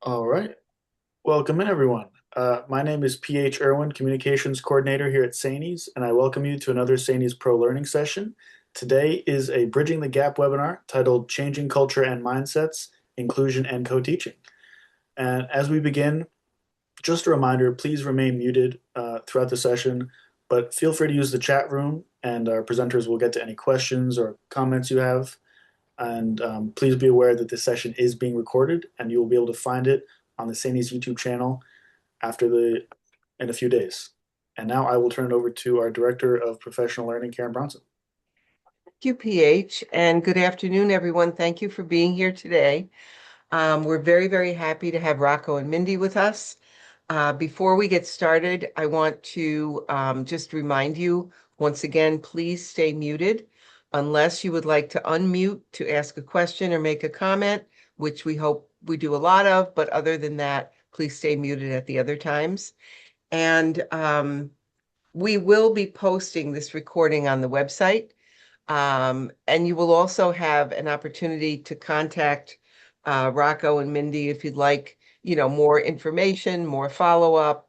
All right. Welcome in, everyone. My name is PH Irwin, Communications Coordinator here at Sanies, and I welcome you to another Sanies Pro Learning session. Today is a Bridging the Gap webinar titled Changing Culture and Mindsets, Inclusion and Co-Teaching. And as we begin, just a reminder, please remain muted throughout the session, but feel free to use the chat room, and our presenters will get to any questions or comments you have. And please be aware that this session is being recorded, and you will be able to find it on the Sanies YouTube channel in a few days. And now I will turn it over to our Director of Professional Learning, Karen Bronson. Thank you, PH, and good afternoon, everyone. Thank you for being here today. We're very, very happy to have Rocco and Mindy with us. Before we get started, I want to just remind you, once again, please stay muted unless you would like to unmute to ask a question or make a comment, which we hope we do a lot of, but other than that, please stay muted at the other times. And we will be posting this recording on the website. And you will also have an opportunity to contact Rocco and Mindy if you'd like, more information, more follow-up,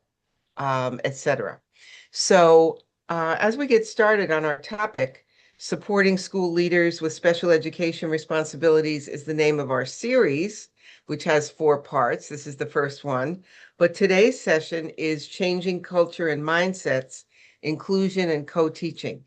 etc. So as we get started on our topic, supporting school leaders with special education responsibilities is the name of our series, which has 4 parts. This is the first one. But today's session is changing culture and mindsets, inclusion and co-teaching.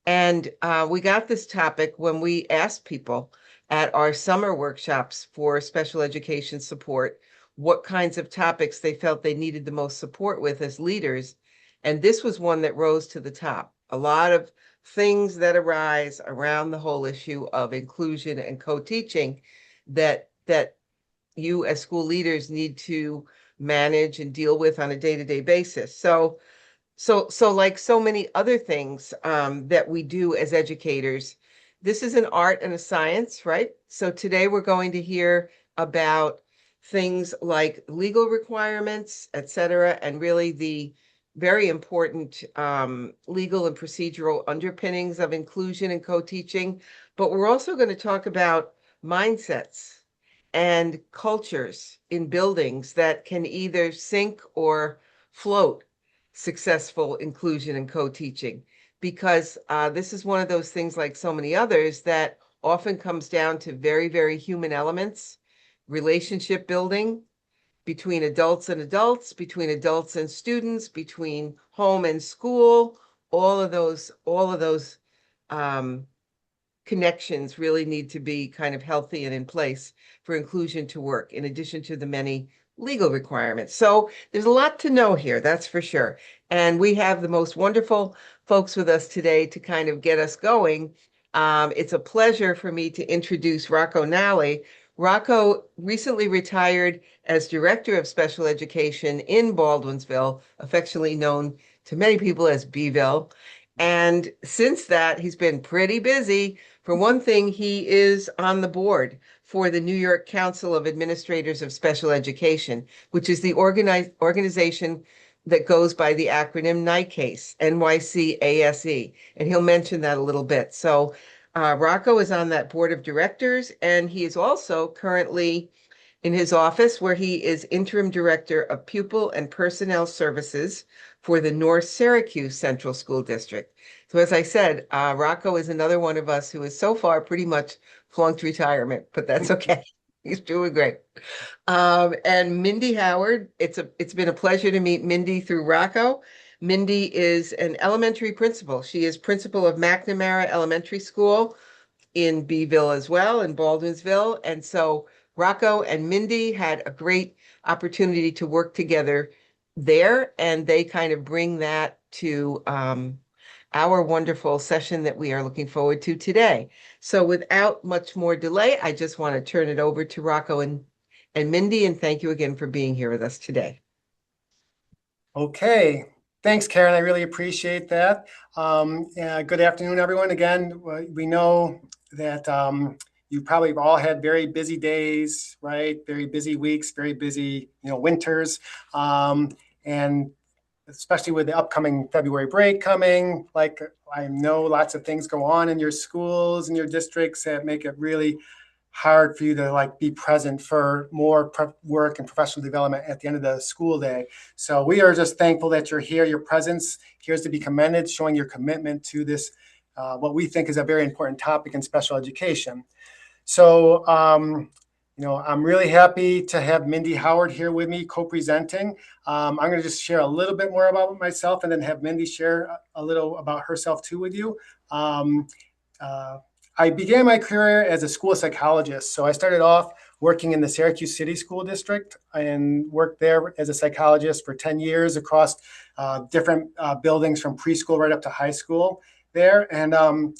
And we got this topic when we asked people at our summer workshops for special education support what kinds of topics they felt they needed the most support with as leaders. And this was one that rose to the top. A lot of things that arise around the whole issue of inclusion and co-teaching that you as school leaders need to manage and deal with on a day-to-day basis. So like so many other things that we do as educators, this is an art and a science, right? So today we're going to hear about things like legal requirements, et cetera, and really the very important legal and procedural underpinnings of inclusion and co-teaching. But we're also going to talk about mindsets and cultures in buildings that can either sink or float successful inclusion and co-teaching, because this is one of those things, like so many others, that often comes down to very, very human elements, relationship building between adults, between adults and students, between home and school. All of those um, connections really need to be kind of healthy and in place for inclusion to work, in addition to the many legal requirements. So there's a lot to know here, that's for sure. And we have the most wonderful folks with us today to kind of get us going. It's a pleasure for me to introduce Rocco Nalli. Rocco recently retired as Director of Special Education in Baldwinsville, affectionately known to many people as Beeville. And since that, he's been pretty busy. For one thing, he is on the board for the New York Council of Administrators of Special Education, which is the organization that goes by the acronym NYCASE, NYCASE, and he'll mention that a little bit. So Rocco is on that board of directors, and he is also currently in his office, where he is interim director of pupil and personnel services for the North Syracuse Central School District. So as I said, Rocco is another one of us who is so far pretty much flunked retirement, but that's okay. He's doing great. And Mindy Howard, it's been a pleasure to meet Mindy through Rocco. Mindy is an elementary principal. She is principal of McNamara Elementary School in Beeville as well, in Baldwinsville. And so Rocco and Mindy had a great opportunity to work together there, and they kind of bring that to our wonderful session that we are looking forward to today. So without much more delay, I just want to turn it over to Rocco and Mindy, and thank you again for being here with us today. Okay, thanks, Karen. I really appreciate that. Good afternoon, everyone. Again, we know that you probably all had very busy days, right? Very busy weeks, very busy, winters, and especially with the upcoming February break coming. Like, I know lots of things go on in your schools and your districts that make it really hard for you to like be present for more work and professional development at the end of the school day. So we are just thankful that you're here. Your presence here is to be commended, showing your commitment to this, what we think is a very important topic in special education. So, I'm really happy to have Mindy Howard here with me co-presenting. I'm going to just share a little bit more about myself and then have Mindy share a little about herself too with you. Uh, I began my career as a school psychologist. So I started off working in the Syracuse City School District and worked there as a psychologist for 10 years across different buildings from preschool right up to high school there. And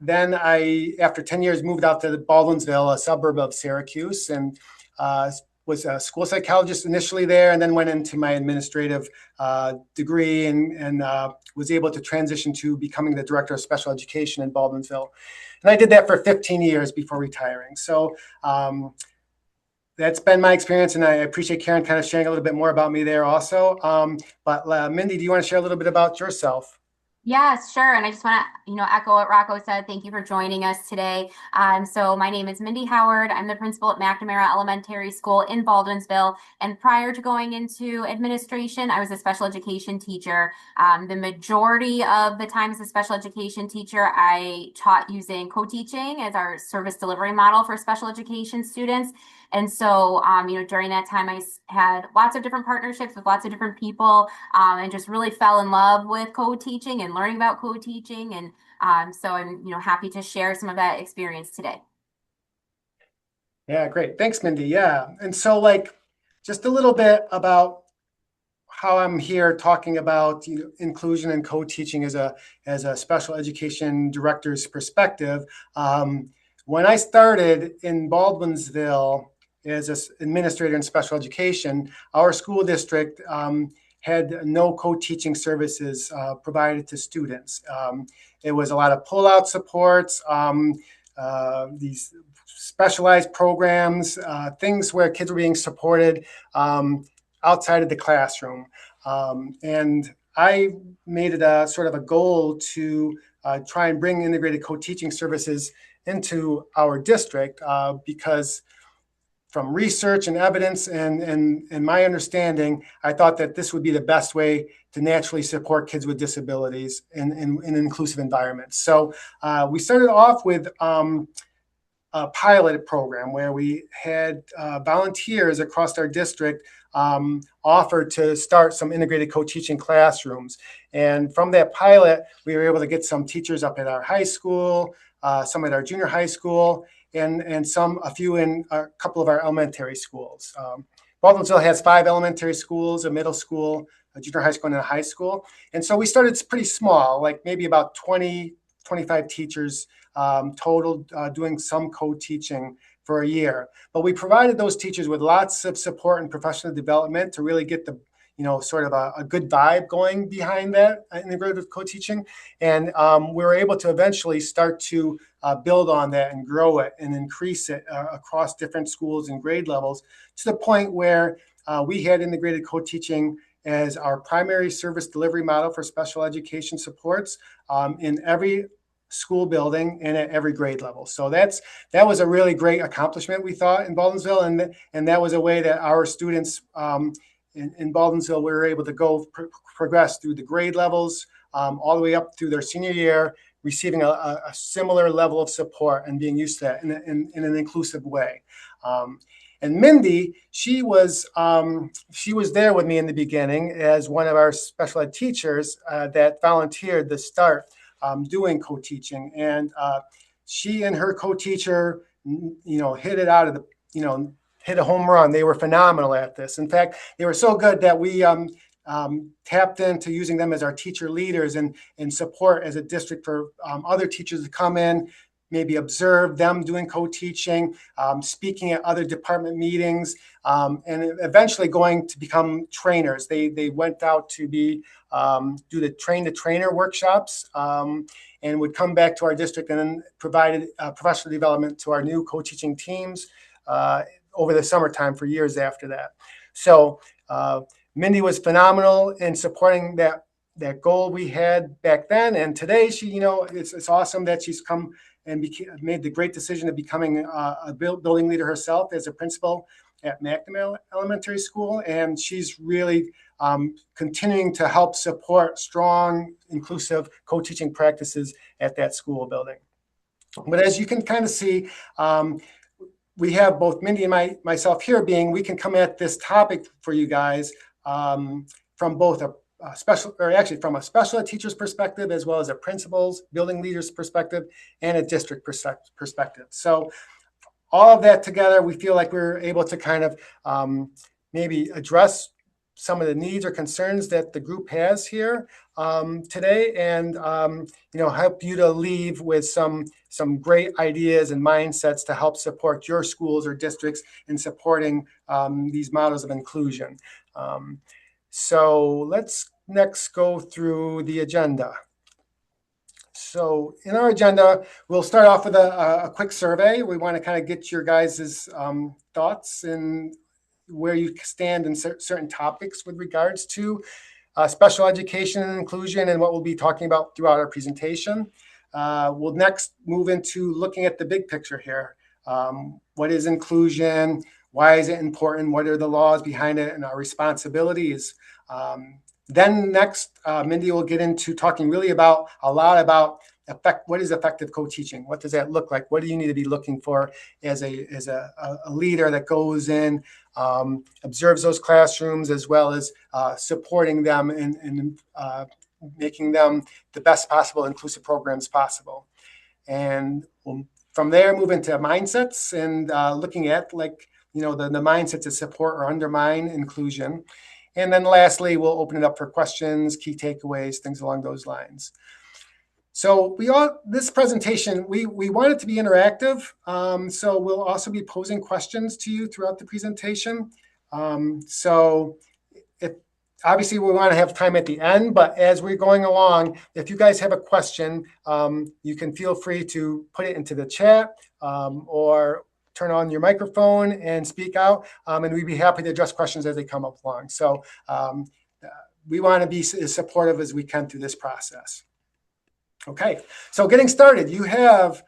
then I, after 10 years, moved out to Baldwinsville, a suburb of Syracuse, and was a school psychologist initially there, and then went into my administrative degree and was able to transition to becoming the director of special education in Baldwinsville. And I did that for 15 years before retiring. So that's been my experience, and I appreciate Karen kind of sharing a little bit more about me there also. But Mindy, do you want to share a little bit about yourself? Yes, sure. And I just want to, echo what Rocco said. Thank you for joining us today. So my name is Mindy Howard. I'm the principal at McNamara Elementary School in Baldwinsville. And prior to going into administration, I was a special education teacher. The majority of the time as a special education teacher, I taught using co-teaching as our service delivery model for special education students. And so, during that time, I had lots of different partnerships with lots of different people, and just really fell in love with co-teaching and learning about co-teaching. And so I'm, happy to share some of that experience today. Yeah, great. Thanks, Mindy. Yeah. And so just a little bit about how I'm here talking about inclusion and co-teaching as a special education director's perspective. When I started in Baldwinsville as an administrator in special education, our school district had no co-teaching services provided to students. It was a lot of pull-out supports, these specialized programs, things where kids were being supported outside of the classroom. And I made it a sort of a goal to try and bring integrated co-teaching services into our district because from research and evidence and my understanding, I thought that this would be the best way to naturally support kids with disabilities in inclusive environments. So we started off with a pilot program where we had volunteers across our district offered to start some integrated co-teaching classrooms. And from that pilot, we were able to get some teachers up at our high school, some at our junior high school, and a few in a couple of our elementary schools. Baldwinsville has 5 elementary schools, a middle school, a junior high school, and a high school. And so we started pretty small, like maybe about 20, 25 teachers total doing some co-teaching for a year. But we provided those teachers with lots of support and professional development to really get the sort of a good vibe going behind that integrative co-teaching. And we were able to eventually start to build on that and grow it and increase it across different schools and grade levels to the point where we had integrated co-teaching as our primary service delivery model for special education supports in every school building and at every grade level. So that was a really great accomplishment, we thought, in Baldwinsville. And that was a way that our students in Baldwinsville, we were able to progress through the grade levels all the way up through their senior year, receiving a similar level of support and being used to that in an inclusive way. And Mindy, she was there with me in the beginning as one of our special ed teachers that volunteered to start doing co-teaching. And she and her co-teacher, hit it out of the, hit a home run. They were phenomenal at this. In fact, they were so good that we tapped into using them as our teacher leaders and support as a district for other teachers to come in, maybe observe them doing co-teaching, speaking at other department meetings, and eventually going to become trainers. They went out to do the train-the-trainer workshops and would come back to our district and then provided professional development to our new co-teaching teams over the summertime for years after that. So Mindy was phenomenal in supporting that goal we had back then. And today she, it's awesome that she's come and made the great decision of becoming a building leader herself as a principal at McNamara Elementary School. And she's really continuing to help support strong, inclusive co-teaching practices at that school building. But as you can kind of see, we have both Mindy and myself here we can come at this topic for you guys from both a from a special ed teacher's perspective, as well as a principal's, building leader's perspective, and a district perspective. So all of that together, we feel like we're able to kind of maybe address some of the needs or concerns that the group has here today, and help you to leave with some great ideas and mindsets to help support your schools or districts in supporting these models of inclusion. So let's next go through the agenda. So in our agenda, we'll start off with a quick survey. We want to kind of get your guys' thoughts and where you stand in certain topics with regards to special education and inclusion, and what we'll be talking about throughout our presentation. We'll next move into looking at the big picture here. What is inclusion? Why is it important? What are the laws behind it and our responsibilities? Then next, Mindy will get into talking really a lot about what is effective co-teaching? What does that look like? What do you need to be looking for as a leader that goes in, observes those classrooms, as well as supporting them and making them the best possible inclusive programs possible. And we'll, from there, move into mindsets and looking at the mindsets that support or undermine inclusion. And then lastly, we'll open it up for questions, key takeaways, things along those lines. So this presentation, we want it to be interactive. So we'll also be posing questions to you throughout the presentation. Obviously we want to have time at the end, but as we're going along, if you guys have a question, you can feel free to put it into the chat or turn on your microphone and speak out, and we'd be happy to address questions as they come up along. So we want to be as supportive as we can through this process. Okay, so getting started, you have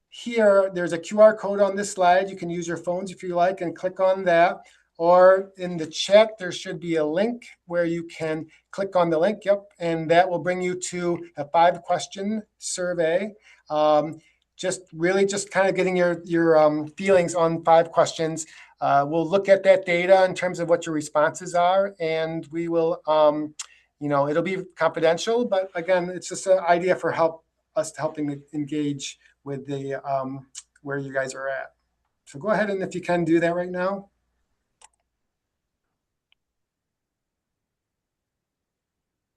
here, there's a QR code on this slide. You can use your phones if you like and click on that. Or in the chat, there should be a link where you can click on the link. Yep, and that will bring you to a 5-question survey. Just kind of getting your feelings on 5 questions. We'll look at that data in terms of what your responses are, and we will, it'll be confidential, but again, it's just an idea for helping engage with the where you guys are at. So go ahead, and if you can do that right now.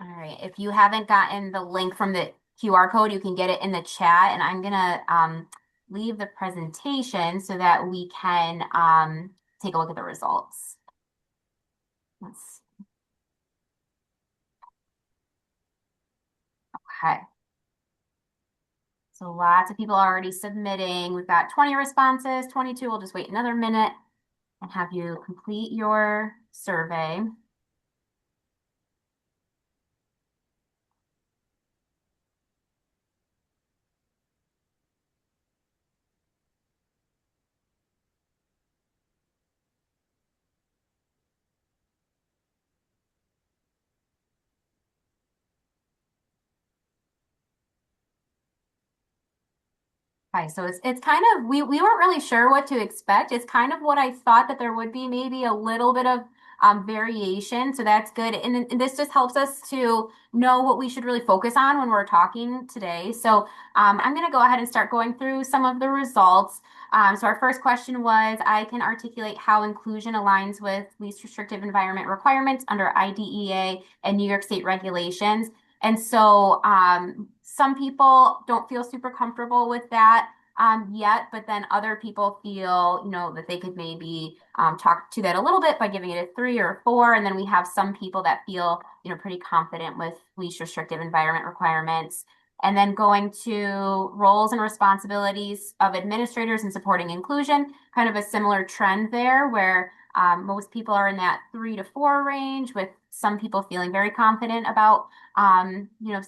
All right, if you haven't gotten the link from the QR code, you can get it in the chat, and I'm gonna leave the presentation so that we can take a look at the results. Let's see. Okay. So lots of people are already submitting. We've got 20 responses, 22. We'll just wait another minute and have you complete your survey. Okay, so it's kind of, we weren't really sure what to expect. It's kind of what I thought that there would be, maybe a little bit of variation. So that's good. And this just helps us to know what we should really focus on when we're talking today. So I'm going to go ahead and start going through some of the results. So our first question was, I can articulate how inclusion aligns with least restrictive environment requirements under IDEA and New York State regulations. And so some people don't feel super comfortable with that yet, but then other people feel, that they could maybe talk to that a little bit by giving it a 3 or a 4. And then we have some people that feel, pretty confident with least restrictive environment requirements. And then going to roles and responsibilities of administrators in supporting inclusion, kind of a similar trend there where most people are in that 3 to 4 range, with some people feeling very confident about,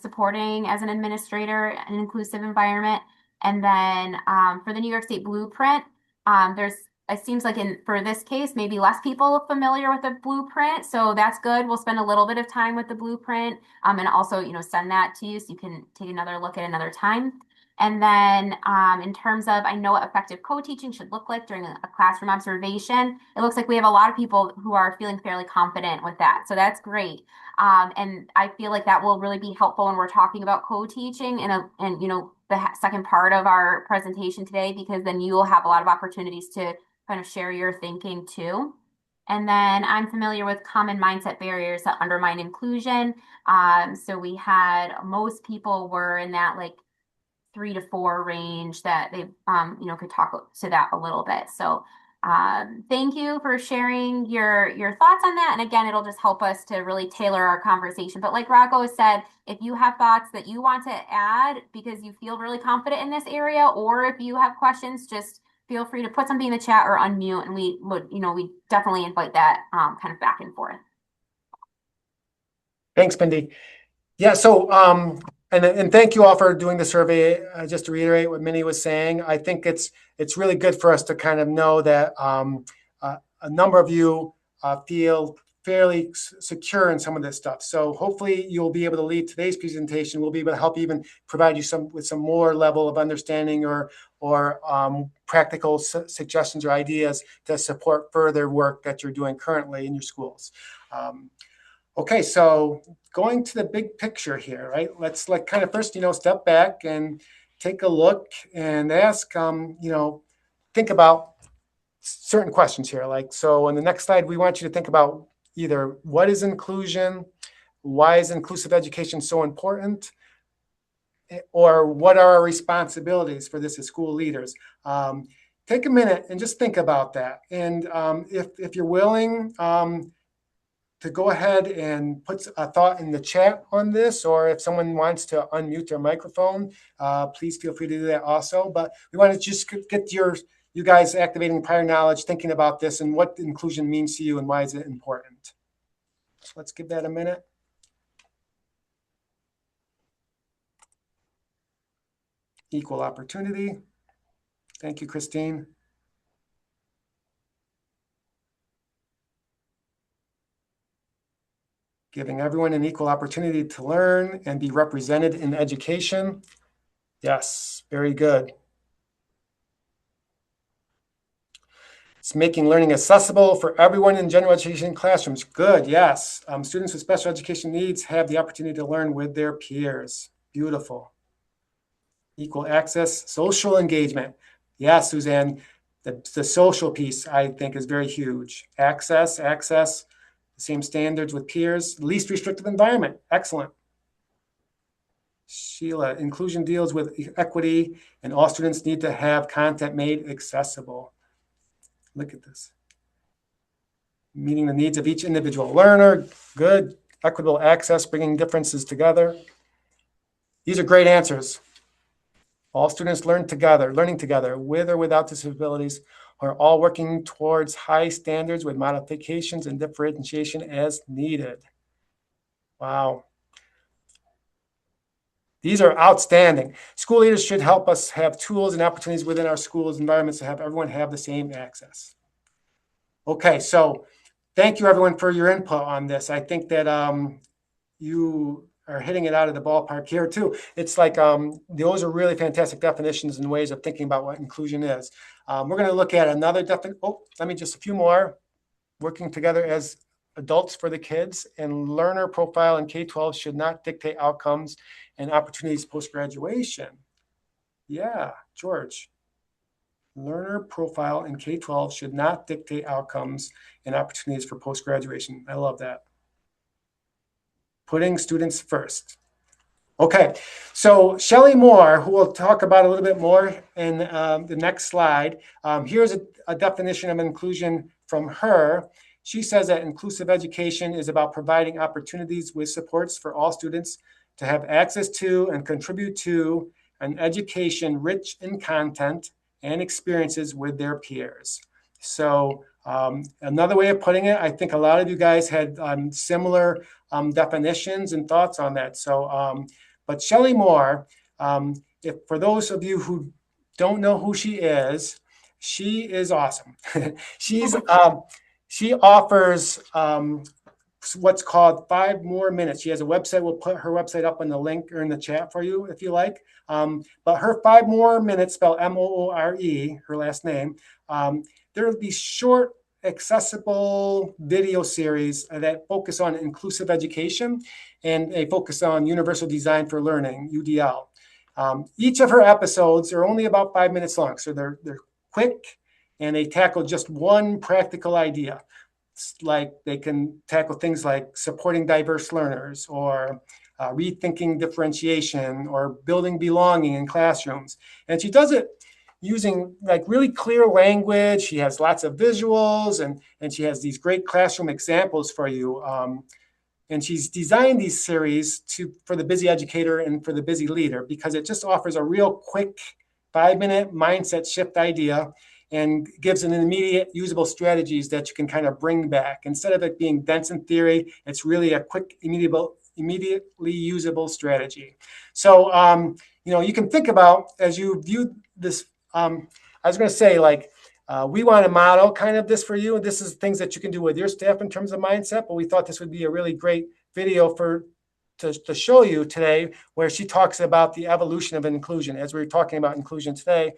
supporting as an administrator an inclusive environment. And then for the New York State blueprint, there's it seems like for this case, maybe less people familiar with the blueprint. So that's good. We'll spend a little bit of time with the blueprint and also, send that to you so you can take another look at another time. And then in terms of, I know what effective co-teaching should look like during a classroom observation, it looks like we have a lot of people who are feeling fairly confident with that. So that's great. And I feel like that will really be helpful when we're talking about co-teaching and the second part of our presentation today, because then you will have a lot of opportunities to kind of share your thinking too. And then I'm familiar with common mindset barriers that undermine inclusion. So we had most people were in that like 3 to 4 range that they could talk to that a little bit. So thank you for sharing your thoughts on that. And again, it'll just help us to really tailor our conversation. But like Rocco said, if you have thoughts that you want to add because you feel really confident in this area, or if you have questions, just feel free to put something in the chat or unmute, and we would, we definitely invite that kind of back and forth. Thanks, Mindy. Yeah, so and thank you all for doing the survey. Just to reiterate what Minnie was saying, I think it's really good for us to kind of know that a number of you feel fairly secure in some of this stuff. So hopefully you'll be able to lead today's presentation. We'll be able to help even provide you with some more level of understanding or practical suggestions or ideas to support further work that you're doing currently in your schools. Okay, so going to the big picture here, right? Let's kind of first, step back and take a look and ask, think about certain questions here. So on the next slide, we want you to think about either what is inclusion, why is inclusive education so important, or what are our responsibilities for this as school leaders? Take a minute and just think about that. And if you're willing, to go ahead and put a thought in the chat on this, or if someone wants to unmute their microphone, please feel free to do that also. But we want to just get you guys activating prior knowledge, thinking about this and what inclusion means to you and why is it important. So let's give that a minute. Equal opportunity. Thank you, Christine. Giving everyone an equal opportunity to learn and be represented in education. Yes, very good. It's making learning accessible for everyone in general education classrooms. Good, yes. Students with special education needs have the opportunity to learn with their peers. Beautiful. Equal access, social engagement. Yes, Suzanne, the social piece I think is very huge. Access, same standards with peers, least restrictive environment. Excellent. Sheila, inclusion deals with equity and all students need to have content made accessible. Look at this. Meeting the needs of each individual learner. Good. Equitable access, bringing differences together. These are great answers. All students learning together with or without disabilities, are all working towards high standards with modifications and differentiation as needed. Wow. These are outstanding. School leaders should help us have tools and opportunities within our schools environments to have everyone have the same access. Okay, so thank you everyone for your input on this. I think that you are hitting it out of the ballpark here too. It's like those are really fantastic definitions and ways of thinking about what inclusion is. We're going to look at another definition. Oh, just a few more. Working together as adults for the kids, and learner profile in K-12 should not dictate outcomes and opportunities post-graduation. Yeah, George. Learner profile in K-12 should not dictate outcomes and opportunities for post-graduation. I love that. Putting students first. Okay, so Shelley Moore, who we'll talk about a little bit more in the next slide. Here's a definition of inclusion from her. She says that inclusive education is about providing opportunities with supports for all students to have access to and contribute to an education rich in content and experiences with their peers. So another way of putting it, I think a lot of you guys had similar definitions and thoughts on that. So, but Shelley Moore for those of you who don't know who she is awesome. She offers what's called 5 more minutes. She has a website. We'll put her website up in the link or in the chat for you if you like. But her 5 more minutes, spelled Moore, her last name, there will be short, accessible video series that focus on inclusive education and a focus on universal design for learning, UDL. Each of her episodes are only about 5 minutes long, so they're quick and they tackle just one practical idea. Like they can tackle things like supporting diverse learners or rethinking differentiation or building belonging in classrooms. And she does it using like really clear language. She has lots of visuals and she has these great classroom examples for you. And she's designed these series for the busy educator and for the busy leader because it just offers a real quick 5-minute mindset shift idea and gives an immediate usable strategies that you can kind of bring back. Instead of it being dense in theory, it's really a quick, immediately usable strategy. So, you can think about as you view this, I was going to say, like, we want to model kind of this for you. And this is things that you can do with your staff in terms of mindset, but we thought this would be a really great video to show you today, where she talks about the evolution of inclusion. As we were talking about inclusion today,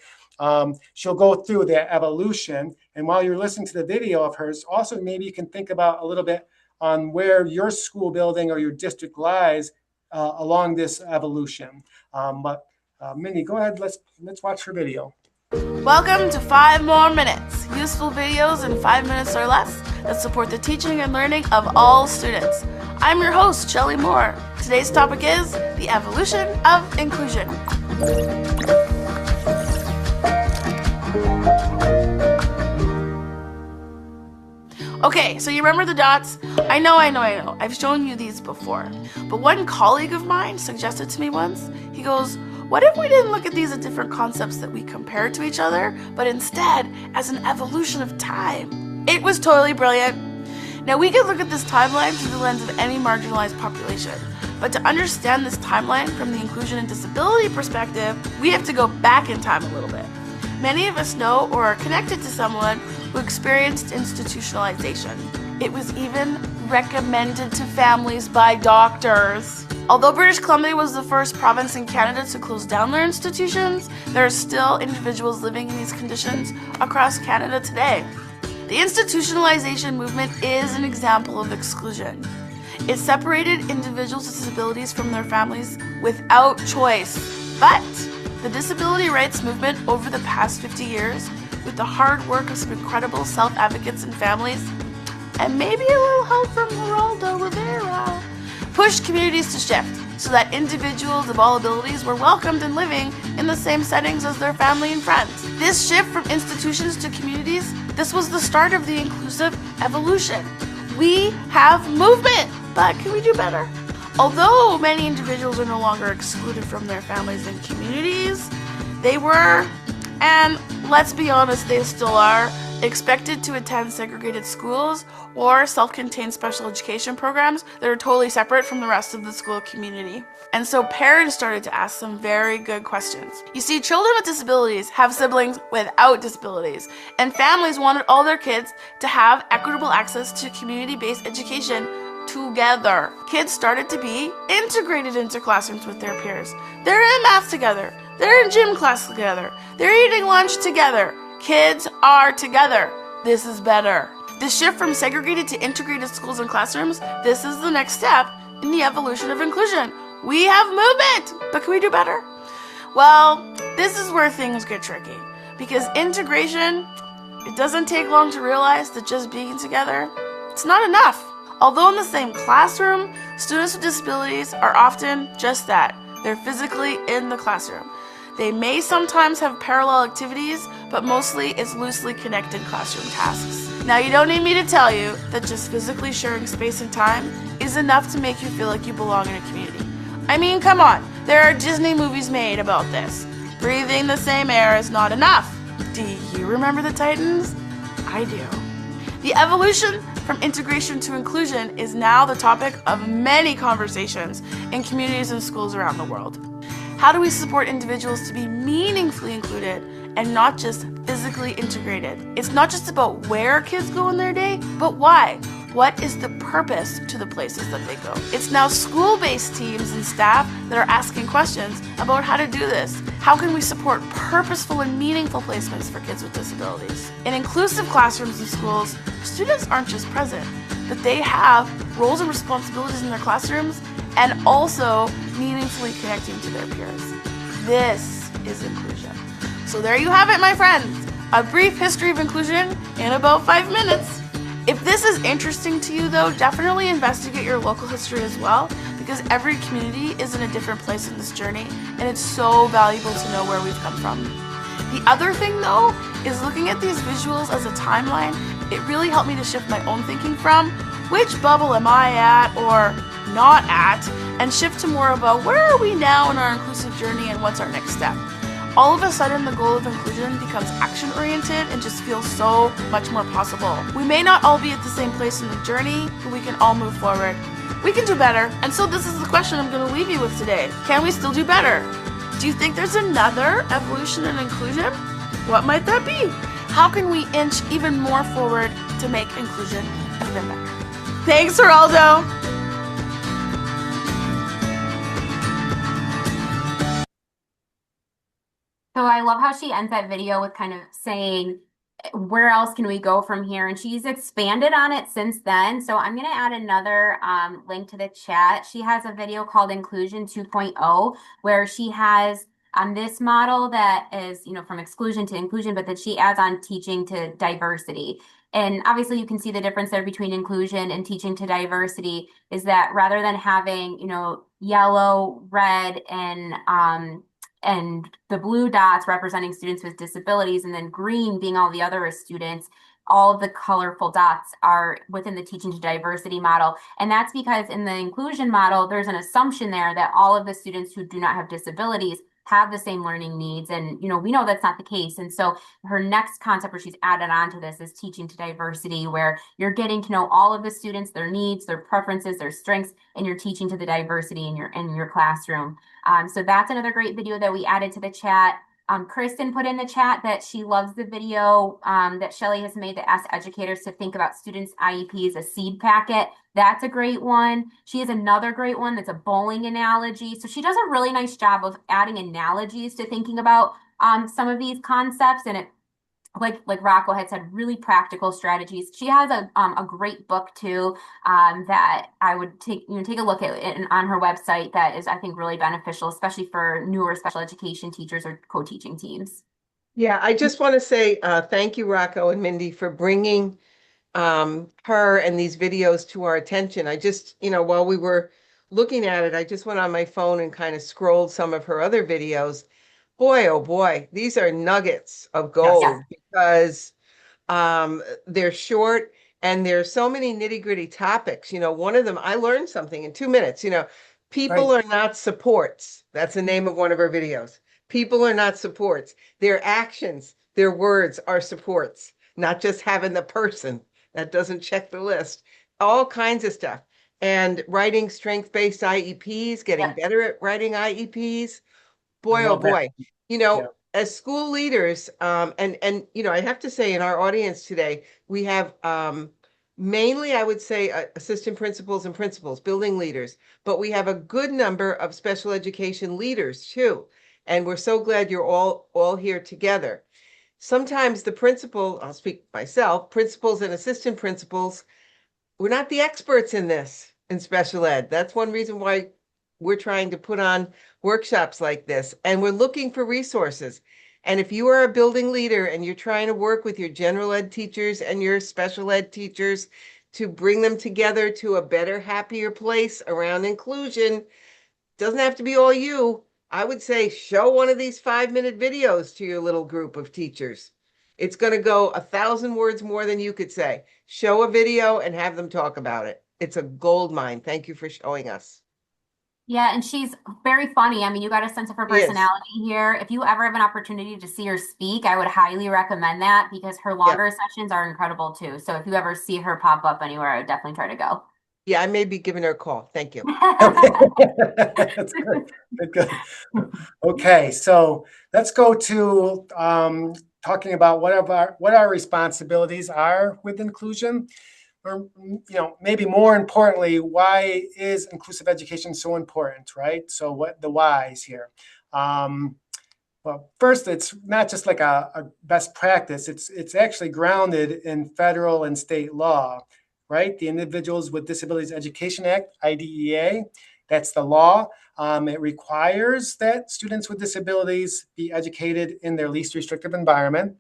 she'll go through the evolution. And while you're listening to the video of hers, also maybe you can think about a little bit on where your school building or your district lies along this evolution. But Mindy, go ahead. Let's watch her video. Welcome to 5 More Minutes, useful videos in 5 minutes or less that support the teaching and learning of all students. I'm your host, Shelley Moore. Today's topic is the evolution of inclusion. Okay, so you remember the dots? I know. I've shown you these before. But one colleague of mine suggested to me once, he goes, what if we didn't look at these as different concepts that we compare to each other, but instead as an evolution of time? It was totally brilliant. Now we could look at this timeline through the lens of any marginalized population, but to understand this timeline from the inclusion and disability perspective, we have to go back in time a little bit. Many of us know or are connected to someone who experienced institutionalization. It was even recommended to families by doctors. Although British Columbia was the first province in Canada to close down their institutions, there are still individuals living in these conditions across Canada today. The institutionalization movement is an example of exclusion. It separated individuals with disabilities from their families without choice. But the disability rights movement over the past 50 years, with the hard work of some incredible self-advocates and families, and maybe a little help from Geraldo Rivera, pushed communities to shift so that individuals of all abilities were welcomed and living in the same settings as their family and friends. This shift from institutions to communities, this was the start of the inclusive evolution. We have movement, but can we do better? Although many individuals are no longer excluded from their families and communities, they were, and let's be honest, they still are, expected to attend segregated schools or self-contained special education programs that are totally separate from the rest of the school community. And so parents started to ask some very good questions. You see, children with disabilities have siblings without disabilities, and families wanted all their kids to have equitable access to community-based education together. Kids started to be integrated into classrooms with their peers. They're in math together. They're in gym class together. They're eating lunch together. Kids are together. This is better. The shift from segregated to integrated schools and classrooms, this is the next step in the evolution of inclusion. We have movement, but can we do better? Well, this is where things get tricky, because integration, it doesn't take long to realize that just being together, it's not enough. Although in the same classroom, students with disabilities are often just that. They're physically in the classroom. They may sometimes have parallel activities, but mostly it's loosely connected classroom tasks. Now, you don't need me to tell you that just physically sharing space and time is enough to make you feel like you belong in a community. I mean, come on, there are Disney movies made about this. Breathing the same air is not enough. Do you remember the Titans? I do. The evolution from integration to inclusion is now the topic of many conversations in communities and schools around the world. How do we support individuals to be meaningfully included and not just physically integrated? It's not just about where kids go in their day, but why. What is the purpose to the places that they go? It's now school-based teams and staff that are asking questions about how to do this. How can we support purposeful and meaningful placements for kids with disabilities? In inclusive classrooms and schools, students aren't just present, but they have roles and responsibilities in their classrooms and also meaningfully connecting to their peers. This is inclusion. So there you have it, my friends. A brief history of inclusion in about 5 minutes. If this is interesting to you, though, definitely investigate your local history as well, because every community is in a different place in this journey, and it's so valuable to know where we've come from. The other thing, though, is looking at these visuals as a timeline. It really helped me to shift my own thinking from which bubble am I at or not at, and shift to more about where are we now in our inclusive journey and what's our next step. All of a sudden, the goal of inclusion becomes action-oriented and just feels so much more possible. We may not all be at the same place in the journey, but we can all move forward. We can do better. And so this is the question I'm going to leave you with today. Can we still do better? Do you think there's another evolution in inclusion? What might that be? How can we inch even more forward to make inclusion even better? Thanks, Geraldo. So I love how she ends that video with kind of saying, where else can we go from here? And she's expanded on it since then. So I'm going to add another link to the chat. She has a video called Inclusion 2.0, where she has this model that is, from exclusion to inclusion, but that she adds on teaching to diversity. And obviously you can see the difference there between inclusion and teaching to diversity is that rather than having, yellow, red, and the blue dots representing students with disabilities, and then green being all the other students, all of the colorful dots are within the teaching to diversity model. And that's because in the inclusion model, there's an assumption there that all of the students who do not have disabilities have the same learning needs. And, we know that's not the case. And so her next concept where she's added on to this is teaching to diversity, where you're getting to know all of the students, their needs, their preferences, their strengths, and you're teaching to the diversity in your classroom. So that's another great video that we added to the chat. Kristen put in the chat that she loves the video that Shelly has made that asks educators to think about students' IEPs as a seed packet. That's a great one. She has another great one that's a bowling analogy. So she does a really nice job of adding analogies to thinking about some of these concepts, and it like Rocco had said, really practical strategies. She has a great book too that I would take a look at on her website that is, I think, really beneficial, especially for newer special education teachers or co-teaching teams. Yeah, I just want to say thank you, Rocco and Mindy, for bringing her and these videos to our attention. I just, while we were looking at it, I just went on my phone and kind of scrolled some of her other videos. Boy, oh boy, these are nuggets of gold because they're short and there's so many nitty-gritty topics. One of them, I learned something in 2 minutes. People are not supports. That's the name of one of her videos. People are not supports. Their actions, their words are supports, not just having the person that doesn't check the list. All kinds of stuff. And writing strength-based IEPs, getting better at writing IEPs. Boy, oh boy. As school leaders, and I have to say in our audience today, we have mainly, I would say, assistant principals and principals, building leaders, but we have a good number of special education leaders too. And we're so glad you're all here together. Sometimes the principal, I'll speak myself, principals and assistant principals, we're not the experts in this in special ed. That's one reason why we're trying to put on workshops like this, and we're looking for resources. And if you are a building leader and you're trying to work with your general ed teachers and your special ed teachers to bring them together to a better, happier place around inclusion, doesn't have to be all you. I would say show one of these 5-minute videos to your little group of teachers. It's going to go 1,000 words more than you could say. Show a video and have them talk about it. It's a gold mine. Thank you for showing us. Yeah, and she's very funny. I mean, you got a sense of her personality here. If you ever have an opportunity to see her speak, I would highly recommend that because her longer sessions are incredible too. So if you ever see her pop up anywhere, I would definitely try to go. Yeah, I may be giving her a call. Thank you. That's good. Good, good. Okay, so let's go to talking about what our responsibilities are with inclusion, or maybe more importantly, why is inclusive education so important, right? So what the whys here? Well, first, it's not just like a best practice. It's actually grounded in federal and state law, right? The Individuals with Disabilities Education Act, IDEA, that's the law. It requires that students with disabilities be educated in their least restrictive environment,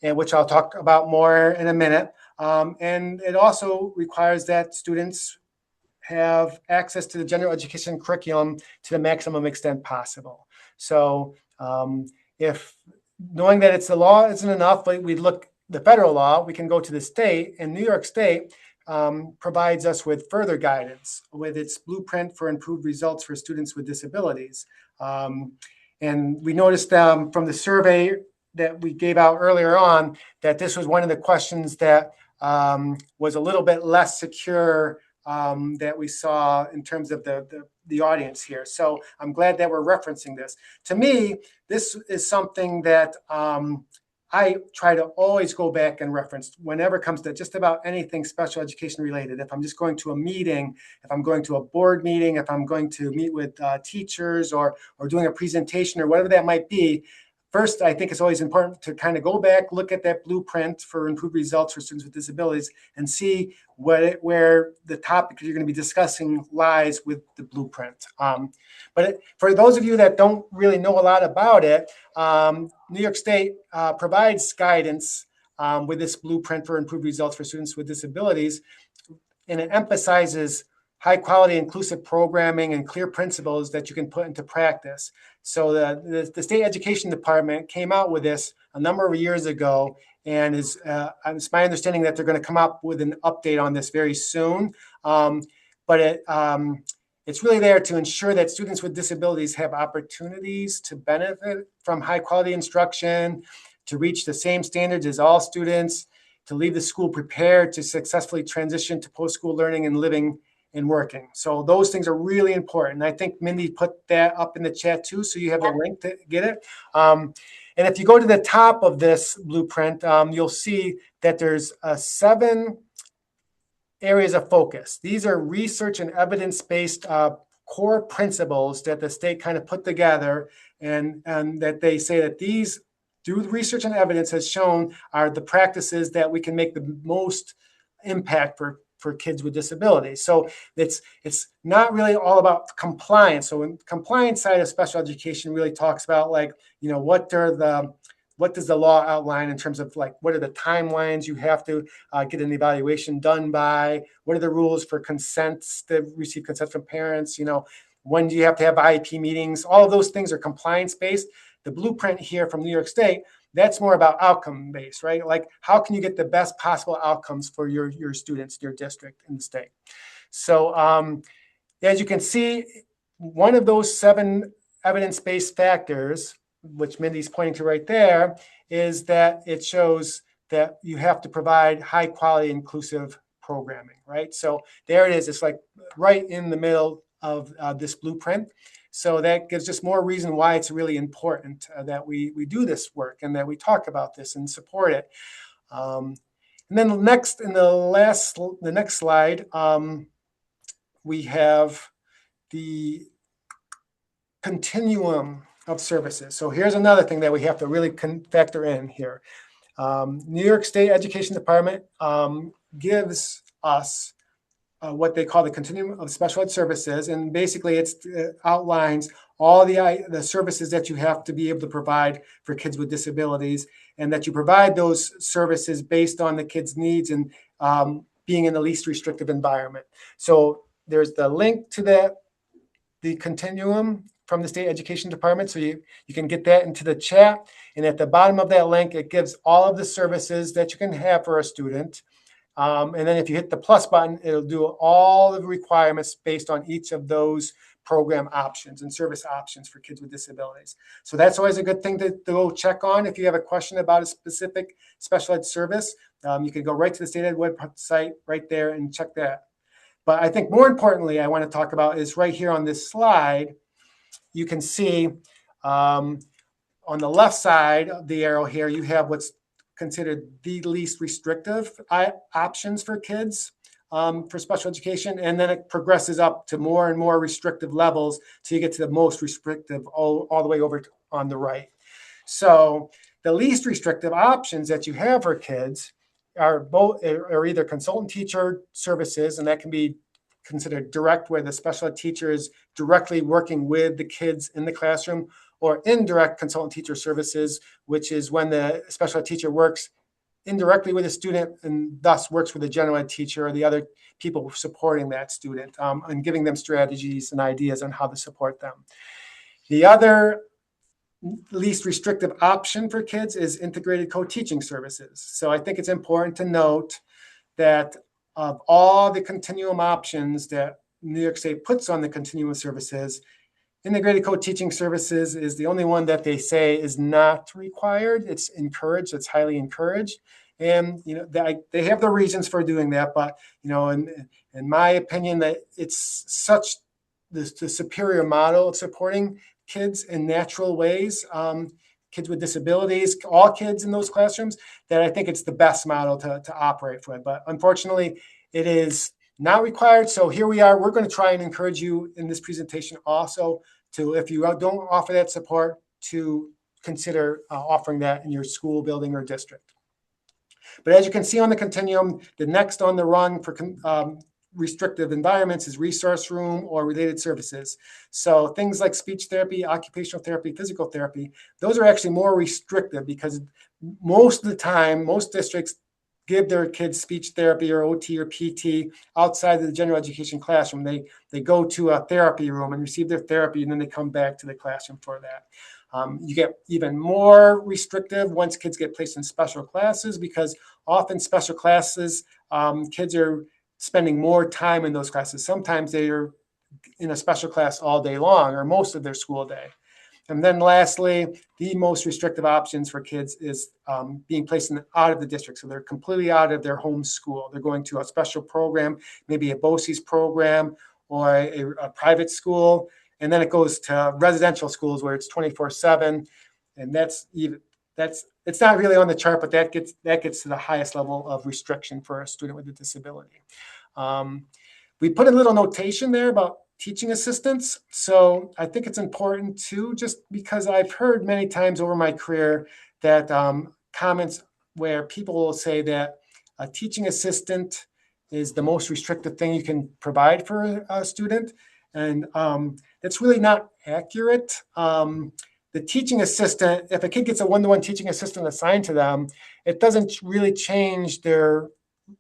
and which I'll talk about more in a minute. And it also requires that students have access to the general education curriculum to the maximum extent possible. So if knowing that it's the law isn't enough, but we look the federal law, we can go to the state, and New York State provides us with further guidance with its blueprint for improved results for students with disabilities. And we noticed from the survey that we gave out earlier on that this was one of the questions that was a little bit less secure that we saw in terms of the audience here. So I'm glad that we're referencing this. To me, this is something that I try to always go back and reference whenever it comes to just about anything special education related. If I'm just going to a meeting, if I'm going to a board meeting, if I'm going to meet with teachers or doing a presentation or whatever that might be, first, I think it's always important to kind of go back, look at that blueprint for improved results for students with disabilities, and see where the topic you're going to be discussing lies with the blueprint. But for those of you that don't really know a lot about it, New York State provides guidance with this blueprint for improved results for students with disabilities, and it emphasizes high quality inclusive programming and clear principles that you can put into practice. So the state education department came out with this a number of years ago, and it's my understanding that they're going to come up with an update on this very soon. But it's really there to ensure that students with disabilities have opportunities to benefit from high quality instruction, to reach the same standards as all students, to leave the school prepared to successfully transition to post-school learning and living and working. So those things are really important. And I think Mindy put that up in the chat too, so you have the link to get it. And if you go to the top of this blueprint, you'll see that there's 7 areas of focus. These are research and evidence-based core principles that the state kind of put together, and that they say that these, through research and evidence, has shown are the practices that we can make the most impact for kids with disabilities. So it's not really all about compliance. So when compliance side of special education really talks about, like, what does the law outline in terms of, like, what are the timelines you have to get an evaluation done by? What are the rules for consents to receive consent from parents? When do you have to have IEP meetings? All of those things are compliance based. The blueprint here from New York State, that's more about outcome based, right? Like, how can you get the best possible outcomes for your students, your district, and the state? So as you can see, one of those 7 evidence-based factors, which Mindy's pointing to right there, is that it shows that you have to provide high quality inclusive programming, right? So there it is. It's like right in the middle of this blueprint. So that gives just more reason why it's really important that we do this work and that we talk about this and support it. And then the next slide, we have the continuum of services. So here's another thing that we have to really factor in here. New York State Education Department gives us what they call the continuum of special ed services, and basically it outlines all the services that you have to be able to provide for kids with disabilities, and that you provide those services based on the kids' needs and being in the least restrictive environment. So there's the link to the continuum from the State Education Department, so you can get that into the chat. And at the bottom of that link, it gives all of the services that you can have for a student. And then if you hit the plus button, it'll do all the requirements based on each of those program options and service options for kids with disabilities. So that's always a good thing to go check on. If you have a question about a specific special ed service, you can go right to the State Ed website right there and check that. But I think more importantly, I want to talk about is right here on this slide. You can see on the left side of the arrow here, you have what's considered the least restrictive options for kids for special education. And then it progresses up to more and more restrictive levels till you get to the most restrictive all the way over on the right. So the least restrictive options that you have for kids are either consultant teacher services, and that can be considered direct, where the special ed teacher is directly working with the kids in the classroom, or indirect consultant teacher services, which is when the special ed teacher works indirectly with a student and thus works with the general ed teacher or the other people supporting that student and giving them strategies and ideas on how to support them. The other least restrictive option for kids is integrated co-teaching services. So I think it's important to note that of all the continuum options that New York State puts on the continuum services, integrated co-teaching services is the only one that they say is not required. It's encouraged. It's highly encouraged. And they have the reasons for doing that. But in my opinion, that it's such the superior model of supporting kids in natural ways, kids with disabilities, all kids in those classrooms, that I think it's the best model to operate with. But unfortunately, it is not required. So here we are. We're going to try and encourage you in this presentation also to, if you don't offer that support, to consider offering that in your school, building, or district. But as you can see on the continuum, the next on the rung for restrictive environments is resource room or related services. So things like speech therapy, occupational therapy, physical therapy, those are actually more restrictive because most of the time, most districts give their kids speech therapy or OT or PT outside of the general education classroom. They go to a therapy room and receive their therapy, and then they come back to the classroom for that. You get even more restrictive once kids get placed in special classes, because often special classes, kids are spending more time in those classes. Sometimes they are in a special class all day long or most of their school day. And then lastly, the most restrictive options for kids is being placed out of the district. So they're completely out of their home school. They're going to a special program, maybe a BOCES program or a private school. And then it goes to residential schools where it's 24/7. And it's not really on the chart, but that gets to the highest level of restriction for a student with a disability. We put a little notation there about teaching assistants. So I think it's important too, just because I've heard many times over my career that comments where people will say that a teaching assistant is the most restrictive thing you can provide for a student. And that's really not accurate. The teaching assistant, if a kid gets a one-to-one teaching assistant assigned to them, it doesn't really change their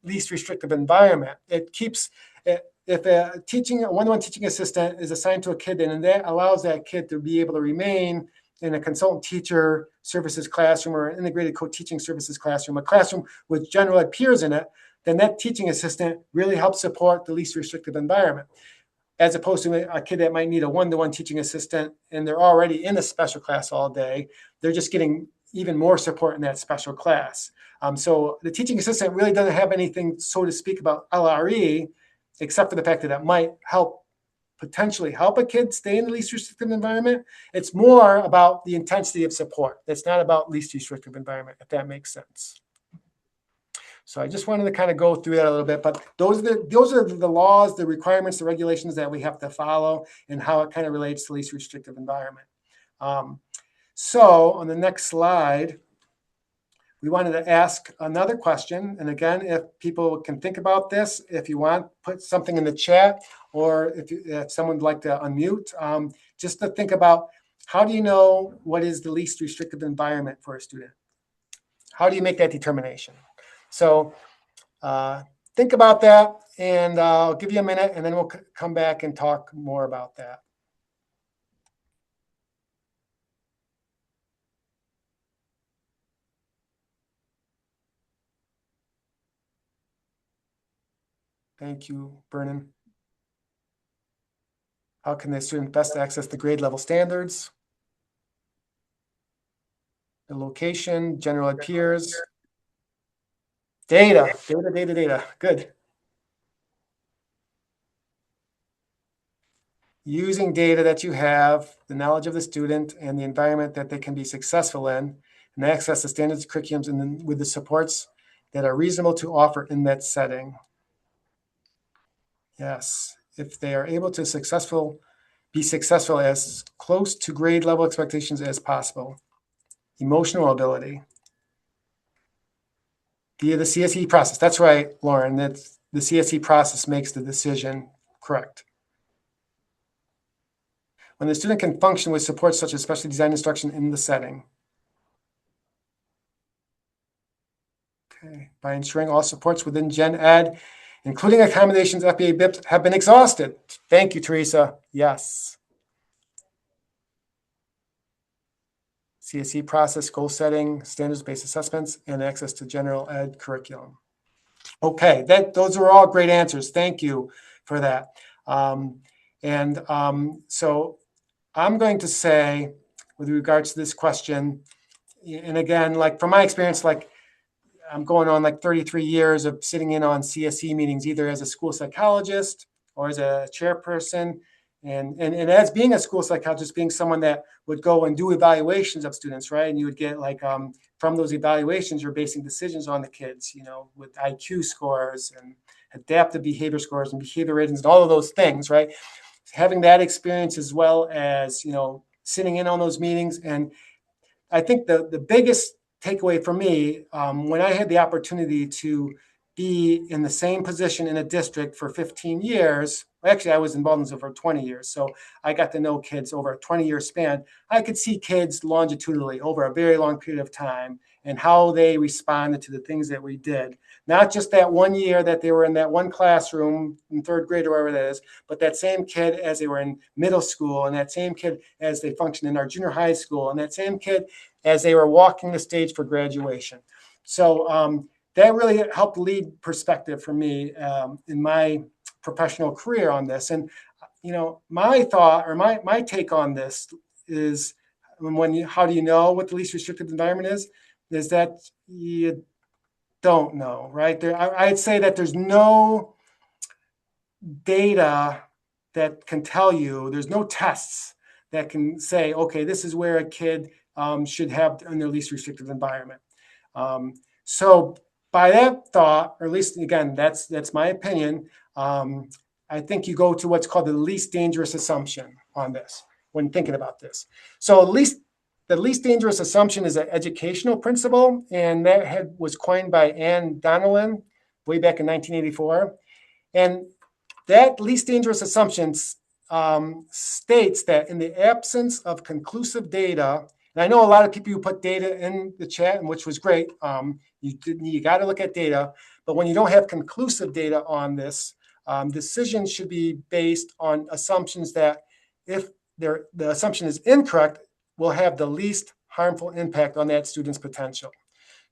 least restrictive environment. It keeps it. If a one-to-one teaching assistant is assigned to a kid, then that allows that kid to be able to remain in a consultant teacher services classroom or an integrated co-teaching services classroom, a classroom with general ed peers in it, then that teaching assistant really helps support the least restrictive environment, as opposed to a kid that might need a one-to-one teaching assistant and they're already in a special class all day. They're just getting even more support in that special class. So the teaching assistant really doesn't have anything, so to speak, about LRE, except for the fact that it might potentially help a kid stay in the least restrictive environment. It's more about the intensity of support. It's not about least restrictive environment, if that makes sense. So I just wanted to kind of go through that a little bit, but those are the laws, the requirements, the regulations that we have to follow and how it kind of relates to least restrictive environment. So on the next slide, we wanted to ask another question. And again, if people can think about this, if you want, put something in the chat, or if someone would like to unmute, just to think about, how do you know what is the least restrictive environment for a student? How do you make that determination? So think about that, and I'll give you a minute, and then we'll come back and talk more about that. Thank you, Vernon. How can the student best access the grade level standards? The location, general ed peers. Data. Good. using data that you have, the knowledge of the student and the environment that they can be successful in, and access the standards curriculums and then with the supports that are reasonable to offer in that setting. Yes, if they are able to be successful as close to grade level expectations as possible. Emotional ability via the CSE process. That's right, Lauren. That's the CSE process makes the decision correct. When the student can function with supports such as specially designed instruction in the setting. Okay, by ensuring all supports within Gen Ed, including accommodations, FBA, BIPs, have been exhausted. Thank you, Teresa. Yes. CSE process, goal setting, standards-based assessments, and access to general ed curriculum. Okay, those are all great answers. Thank you for that. So I'm going to say, with regards to this question, and again, like from my experience, like I'm going on like 33 years of sitting in on CSE meetings, either as a school psychologist or as a chairperson. And as being a school psychologist, being someone that would go and do evaluations of students, right? And you would get like, from those evaluations, you're basing decisions on the kids, you know, with IQ scores and adaptive behavior scores and behavior ratings and all of those things, right? Having that experience as well as, you know, sitting in on those meetings. And I think the biggest takeaway for me, when I had the opportunity to be in the same position in a district for 15 years, actually I was in Baldwinsville for 20 years, so I got to know kids over a 20-year span. I could see kids longitudinally over a very long period of time and how they responded to the things that we did. Not just that one year that they were in that one classroom in third grade or wherever that is, but that same kid as they were in middle school, and that same kid as they functioned in our junior high school, and that same kid as they were walking the stage for graduation. So that really helped lead perspective for me in my professional career on this. And, you know, my thought or my take on this is how do you know what the least restrictive environment is that you don't know, right? I'd say that there's no data that can tell you, there's no tests that can say, okay, this is where a kid should have in their least restrictive environment. So by that thought, or at least again, that's my opinion, I think you go to what's called the least dangerous assumption on this when thinking about this. So the least dangerous assumption is an educational principle, and that was coined by Anne Donnellan way back in 1984. And that least dangerous assumption states that in the absence of conclusive data, and I know a lot of people who put data in the chat, and which was great. You got to look at data, but when you don't have conclusive data on this, decisions should be based on assumptions that, if the assumption is incorrect, will have the least harmful impact on that student's potential.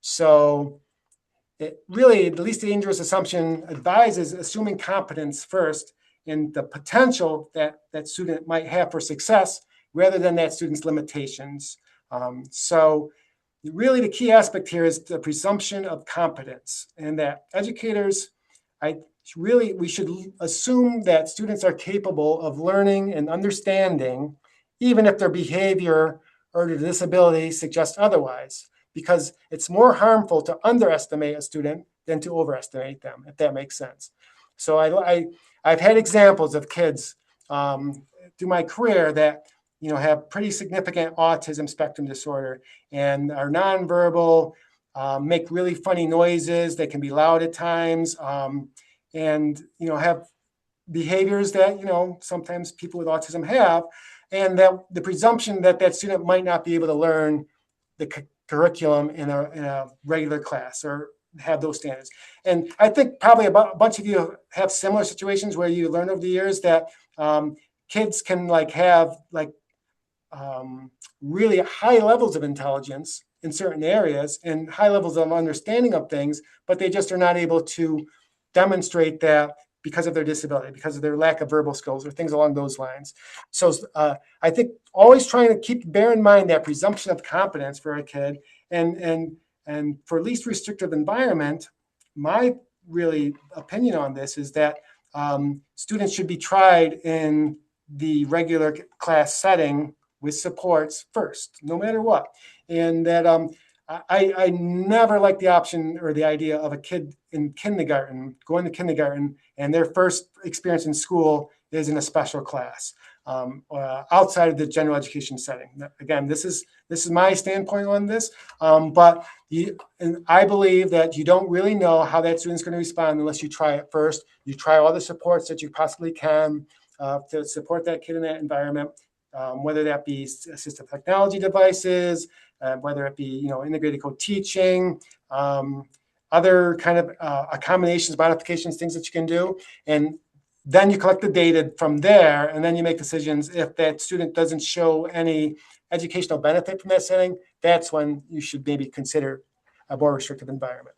So really, the least dangerous assumption advises assuming competence first and the potential that that student might have for success rather than that student's limitations. So really the key aspect here is the presumption of competence, and that educators, we should assume that students are capable of learning and understanding, even if their behavior or their disability suggests otherwise, because it's more harmful to underestimate a student than to overestimate them, if that makes sense. So I've had examples of kids through my career that, you know, have pretty significant autism spectrum disorder and are nonverbal, make really funny noises. They can be loud at times, and, you know, have behaviors that, you know, sometimes people with autism have, and that the presumption that that student might not be able to learn the curriculum in a regular class or have those standards. And I think probably a bunch of you have similar situations where you learn over the years that kids can have really high levels of intelligence in certain areas and high levels of understanding of things, but they just are not able to demonstrate that because of their disability, because of their lack of verbal skills or things along those lines. So I think always trying to bear in mind that presumption of competence for a kid, and for least restrictive environment, my really opinion on this is that students should be tried in the regular class setting with supports first, no matter what. And that I never liked the option or the idea of a kid in kindergarten, going to kindergarten, and their first experience in school is in a special class outside of the general education setting. Again, this is my standpoint on this, but and I believe that you don't really know how that student's going to respond unless you try it first. You try all the supports that you possibly can to support that kid in that environment, whether that be assistive technology devices, whether it be integrated co-teaching, other kind of accommodations, modifications, things that you can do, and then you collect the data from there, and then you make decisions. If that student doesn't show any educational benefit from that setting, that's when you should maybe consider a more restrictive environment.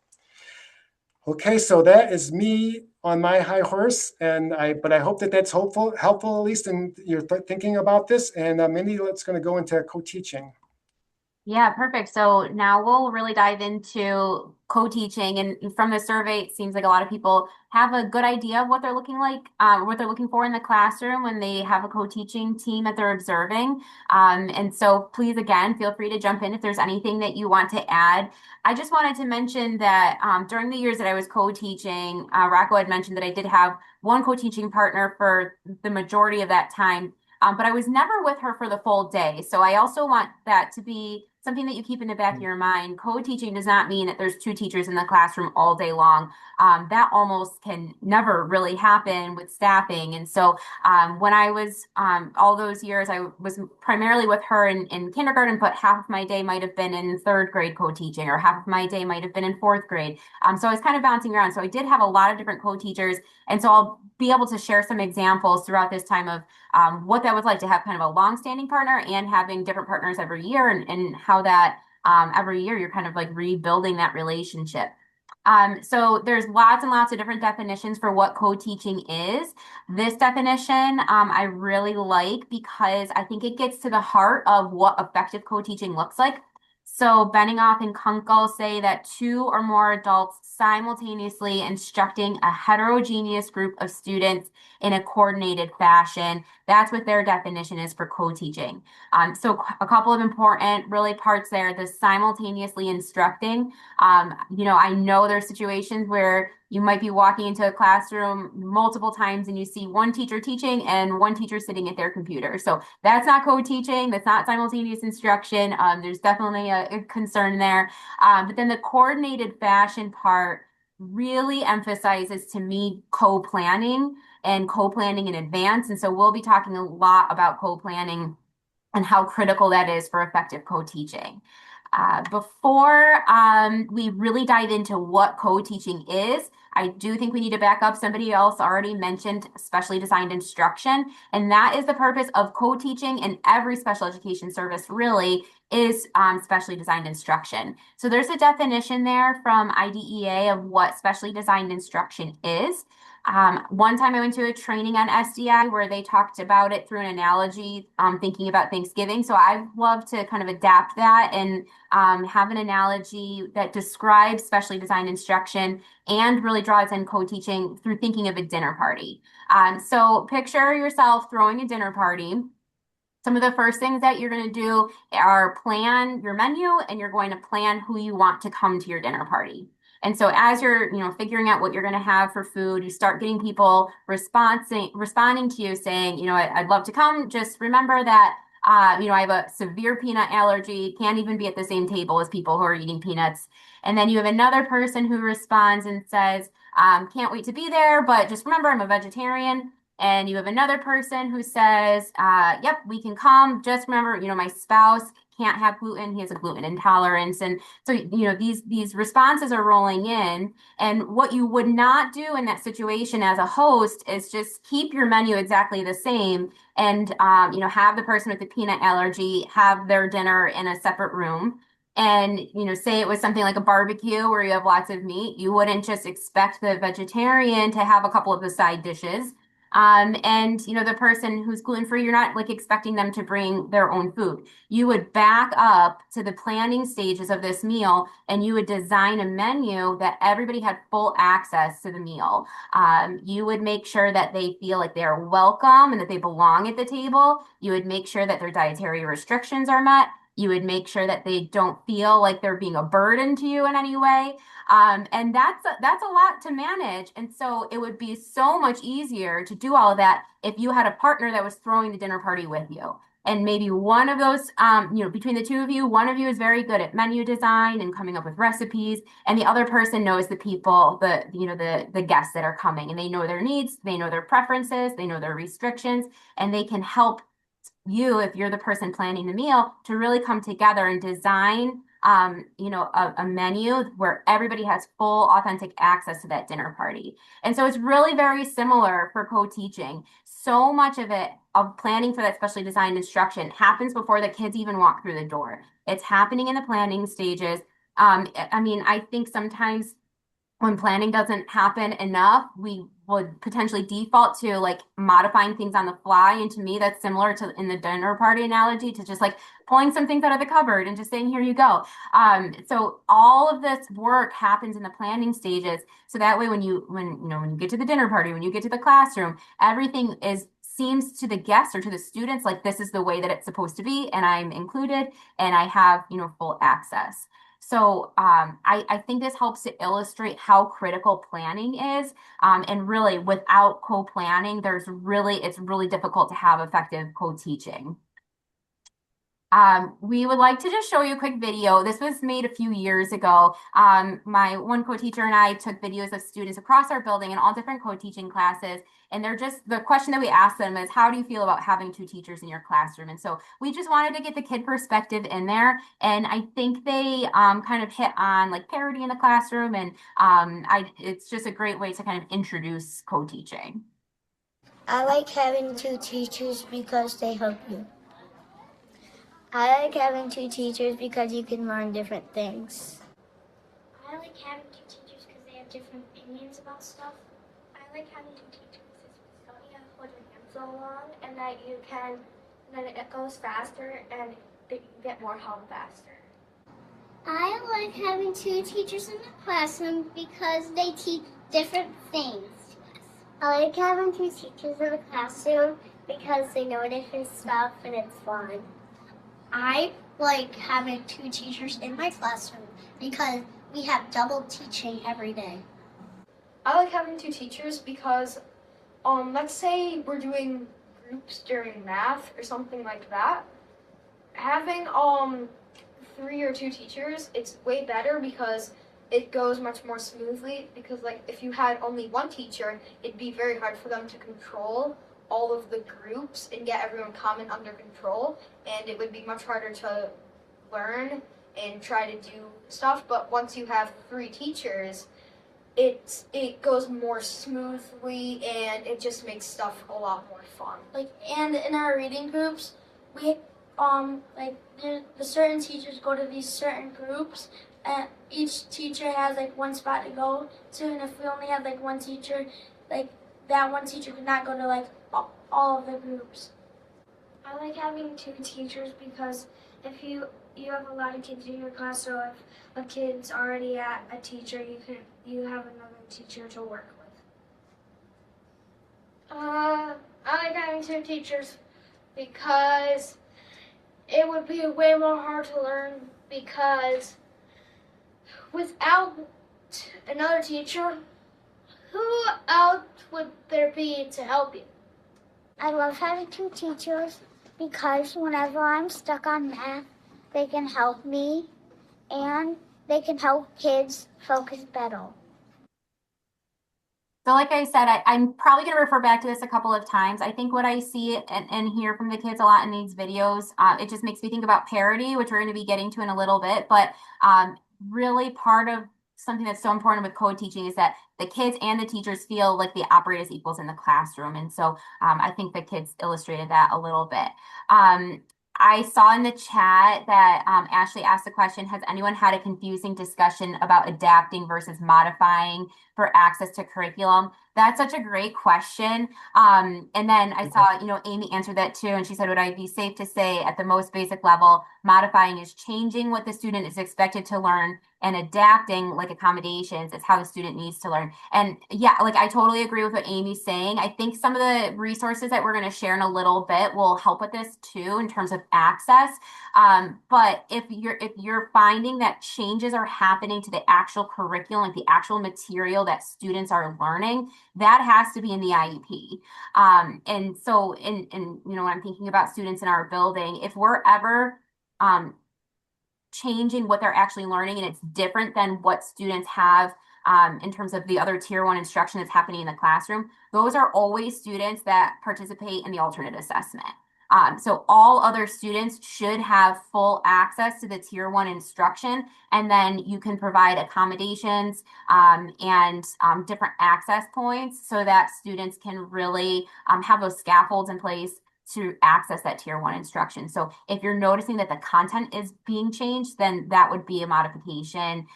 Okay, so that is me on my high horse, but I hope that that's helpful at least in your thinking about this. And Mindy, let's going to go into co-teaching. Yeah, perfect. So now we'll really dive into co-teaching. And from the survey, it seems like a lot of people have a good idea of what they're what they're looking for in the classroom when they have a co-teaching team that they're observing. And so please, again, feel free to jump in if there's anything that you want to add. I just wanted to mention that during the years that I was co-teaching, Rocco had mentioned that I did have one co-teaching partner for the majority of that time. But I was never with her for the full day. So I also want that to be something that you keep in the back of your mind. Co-teaching does not mean that there's two teachers in the classroom all day long. That almost can never really happen with staffing. And so when I was all those years, I was primarily with her in kindergarten, but half of my day might have been in third grade co-teaching, or half of my day might have been in fourth grade. So I was kind of bouncing around. So I did have a lot of different co-teachers. And so I'll be able to share some examples throughout this time of what that was like to have kind of a long-standing partner and having different partners every year, and how that every year you're kind of like rebuilding that relationship. So there's lots and lots of different definitions for what co-teaching is. This definition I really like because I think it gets to the heart of what effective co-teaching looks like. So Benioff and Kunkel say that two or more adults simultaneously instructing a heterogeneous group of students in a coordinated fashion. That's what their definition is for co-teaching. So a couple of important really parts there, the simultaneously instructing. I know there's situations where you might be walking into a classroom multiple times and you see one teacher teaching and one teacher sitting at their computer. So that's not co-teaching. That's not simultaneous instruction. There's definitely a concern there. But then the coordinated fashion part really emphasizes to me co-planning and co-planning in advance. And so we'll be talking a lot about co-planning and how critical that is for effective co-teaching. Before we really dive into what co-teaching is, I do think we need to back up. Somebody else already mentioned specially designed instruction, and that is the purpose of co-teaching in every special education service really is specially designed instruction. So there's a definition there from IDEA of what specially designed instruction is. One time I went to a training on SDI where they talked about it through an analogy, thinking about Thanksgiving. So I love to kind of adapt that and have an analogy that describes specially designed instruction and really draws in co-teaching through thinking of a dinner party. So picture yourself throwing a dinner party. Some of the first things that you're going to do are plan your menu, and you're going to plan who you want to come to your dinner party. And so as you're, figuring out what you're going to have for food, you start getting people responding to you saying, I'd love to come. Just remember that, I have a severe peanut allergy, can't even be at the same table as people who are eating peanuts. And then you have another person who responds and says, can't wait to be there, but just remember I'm a vegetarian. And you have another person who says, yep, we can come. Just remember, my spouse can't have gluten. He has a gluten intolerance. And so, these responses are rolling in. And what you would not do in that situation as a host is just keep your menu exactly the same and, have the person with the peanut allergy have their dinner in a separate room. And, say it was something like a barbecue where you have lots of meat. You wouldn't just expect the vegetarian to have a couple of the side dishes. And the person who's gluten-free, you're not like expecting them to bring their own food. You would back up to the planning stages of this meal and you would design a menu that everybody had full access to the meal. You would make sure that they feel like they're welcome and that they belong at the table. You would make sure that their dietary restrictions are met. You would make sure that they don't feel like they're being a burden to you in any way. And that's a lot to manage. And so it would be so much easier to do all of that if you had a partner that was throwing the dinner party with you. And maybe one of those, between the two of you, one of you is very good at menu design and coming up with recipes, and the other person knows the people, the guests that are coming, and they know their needs, they know their preferences, they know their restrictions, and they can help you, if you're the person planning the meal, to really come together and design a menu where everybody has full authentic access to that dinner party. And so it's really very similar for co-teaching. So much of it, of planning for that specially designed instruction, happens before the kids even walk through the door. It's happening in the planning stages. I think sometimes when planning doesn't happen enough, we would potentially default to like modifying things on the fly. And to me, that's similar to in the dinner party analogy, to just like pulling some things out of the cupboard and just saying, here you go. So all of this work happens in the planning stages. So that way, when you get to the dinner party, when you get to the classroom, everything seems to the guests or to the students like this is the way that it's supposed to be, and I'm included and I have, full access. So I think this helps to illustrate how critical planning is. And really, without co-planning, it's really difficult to have effective co-teaching. We would like to just show you a quick video. This was made a few years ago. My one co-teacher and I took videos of students across our building in all different co-teaching classes. And the question that we asked them is, how do you feel about having two teachers in your classroom? And so we just wanted to get the kid perspective in there. And I think they kind of hit on like parity in the classroom. And it's just a great way to kind of introduce co-teaching. I like having two teachers because they help you. I like having two teachers because you can learn different things. I like having two teachers because they have different opinions about stuff. I like having two teachers because you don't have to hold your hands so long, and then it goes faster and you get more help faster. I like having two teachers in the classroom because they teach different things. I like having two teachers in the classroom because they know different stuff and it's fun. I like having two teachers in my classroom because we have double teaching every day. I like having two teachers because, let's say we're doing groups during math or something like that. Having 3 or 2 teachers, it's way better because it goes much more smoothly. Because like if you had only one teacher, it'd be very hard for them to control all of the groups and get everyone common under control, and it would be much harder to learn and try to do stuff. But once you have 3 teachers, it goes more smoothly and it just makes stuff a lot more fun. And in our reading groups, we the certain teachers go to these certain groups, and each teacher has like one spot to go to, and if we only have like one teacher, like that one teacher could not go to like all of the groups. I like having 2 teachers because if you have a lot of kids in your class, so if a kid's already at a teacher, you have another teacher to work with. I like having 2 teachers because it would be way more hard to learn, because without another teacher, who else would there be to help you? I love having two teachers because whenever I'm stuck on math, they can help me and they can help kids focus better. So like I said, I'm probably going to refer back to this a couple of times. I think what I see and hear from the kids a lot in these videos, it just makes me think about parity, which we're going to be getting to in a little bit. But really part of something that's so important with co-teaching is that the kids and the teachers feel like they operate as equals in the classroom. And so I think the kids illustrated that a little bit. I saw in the chat that Ashley asked the question, has anyone had a confusing discussion about adapting versus modifying for access to curriculum? That's such a great question. And then I saw, Amy answered that too, and she said, would I be safe to say at the most basic level, modifying is changing what the student is expected to learn and adapting like accommodations is how the student needs to learn. And yeah, like I totally agree with what Amy's saying. I think some of the resources that we're going to share in a little bit will help with this too in terms of access. But if you're finding that changes are happening to the actual curriculum, like the actual material that students are learning, that has to be in the IEP. And so when I'm thinking about students in our building, if we're ever changing what they're actually learning and it's different than what students have in terms of the other tier one instruction that's happening in the classroom, those are always students that participate in the alternate assessment. So all other students should have full access to the tier one instruction, and then you can provide accommodations and different access points so that students can really have those scaffolds in place to access that tier one instruction. So if you're noticing that the content is being changed, then that would be a modification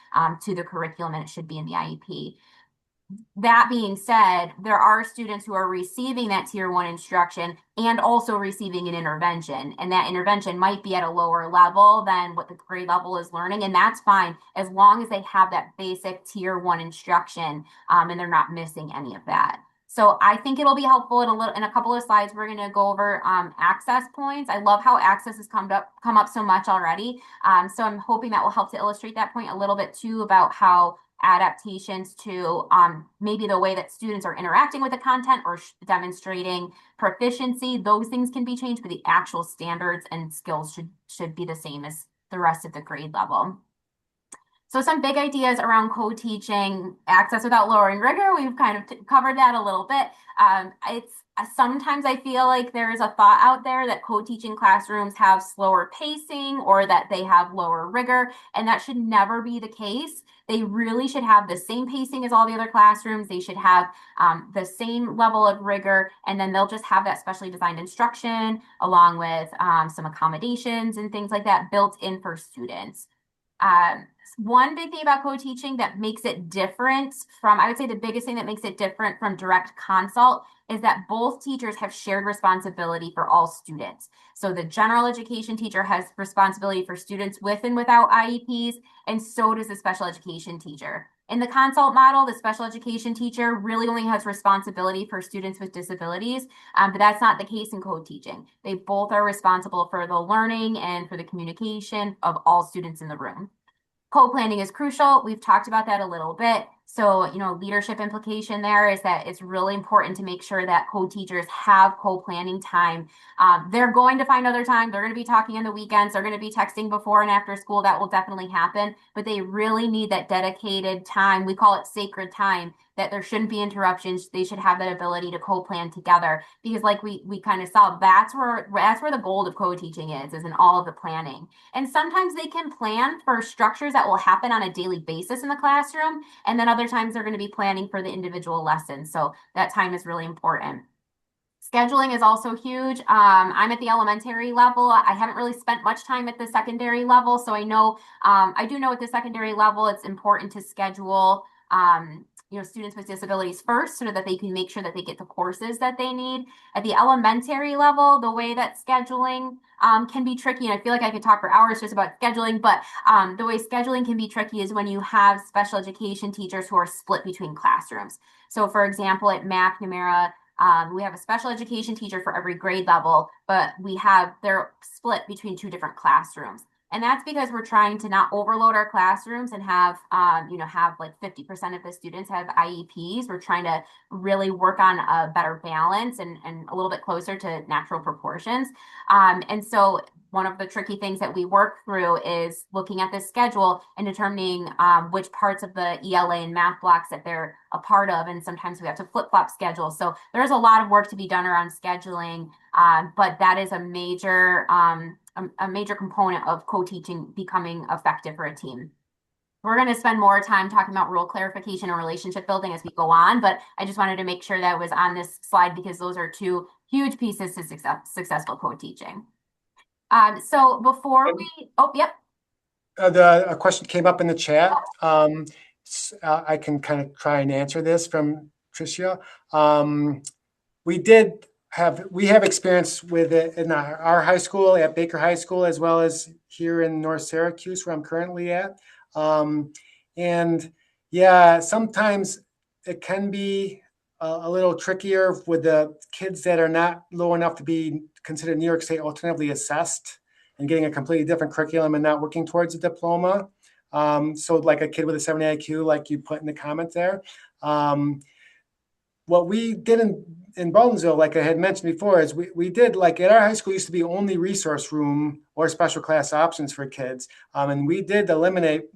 to the curriculum and it should be in the IEP. That being said, there are students who are receiving that tier one instruction and also receiving an intervention. And that intervention might be at a lower level than what the grade level is learning. And that's fine as long as they have that basic tier one instruction and they're not missing any of that. So I think it'll be helpful in a couple of slides. We're going to go over access points. I love how access has come up so much already. So I'm hoping that will help to illustrate that point a little bit too about how adaptations to maybe the way that students are interacting with the content or demonstrating proficiency, those things can be changed, but the actual standards and skills should be the same as the rest of the grade level. So some big ideas around co-teaching, access without lowering rigor. We've kind of covered that a little bit. Sometimes I feel like there's a thought out there that co-teaching classrooms have slower pacing or that they have lower rigor, and that should never be the case. They really should have the same pacing as all the other classrooms. They should have the same level of rigor, and then they'll just have that specially designed instruction along with some accommodations and things like that built in for students. One big thing about co-teaching that makes it different from, I would say the biggest thing that makes it different from direct consult is that both teachers have shared responsibility for all students. So the general education teacher has responsibility for students with and without IEPs, and so does the special education teacher. In the consult model, the special education teacher really only has responsibility for students with disabilities, but that's not the case in co-teaching. They both are responsible for the learning and for the communication of all students in the room. Co-planning is crucial. We've talked about that a little bit. So, leadership implication there is that it's really important to make sure that co-teachers have co-planning time. They're going to find other time. They're going to be talking on the weekends. They're going to be texting before and after school. That will definitely happen, but they really need that dedicated time. We call it sacred time, that there shouldn't be interruptions. They should have that ability to co-plan together because like we kind of saw, that's where the gold of co-teaching is in all of the planning. And sometimes they can plan for structures that will happen on a daily basis in the classroom. And then other times they're going to be planning for the individual lessons. So that time is really important. Scheduling is also huge. I'm at the elementary level. I haven't really spent much time at the secondary level. So I do know at the secondary level, it's important to schedule students with disabilities first so that they can make sure that they get the courses that they need. At the elementary level, the way that scheduling can be tricky, and I feel like I could talk for hours just about scheduling, but the way scheduling can be tricky is when you have special education teachers who are split between classrooms. So for example, at McNamara, we have a special education teacher for every grade level, but they're split between two different classrooms. And that's because we're trying to not overload our classrooms and have like 50% of the students have IEPs. We're trying to really work on a better balance and a little bit closer to natural proportions. And so one of the tricky things that we work through is looking at the schedule and determining which parts of the ELA and math blocks that they're a part of. And sometimes we have to flip-flop schedules. So there's a lot of work to be done around scheduling, but that is a major component of co-teaching becoming effective for a team. We're going to spend more time talking about role clarification and relationship building as we go on, but I just wanted to make sure that was on this slide because those are two huge pieces to successful co-teaching. So before yep. A question came up in the chat. I can kind of try and answer this from Tricia. We have experience with it in our high school at Baker High School, as well as here in North Syracuse, where I'm currently at. And yeah, sometimes it can be a little trickier with the kids that are not low enough to be considered New York State alternatively assessed and getting a completely different curriculum and not working towards a diploma. So like a kid with a 70 IQ, like you put in the comment there. What we did in Baldwinsville, like I had mentioned before, is we did, like at our high school used to be only resource room or special class options for kids. And we did eliminate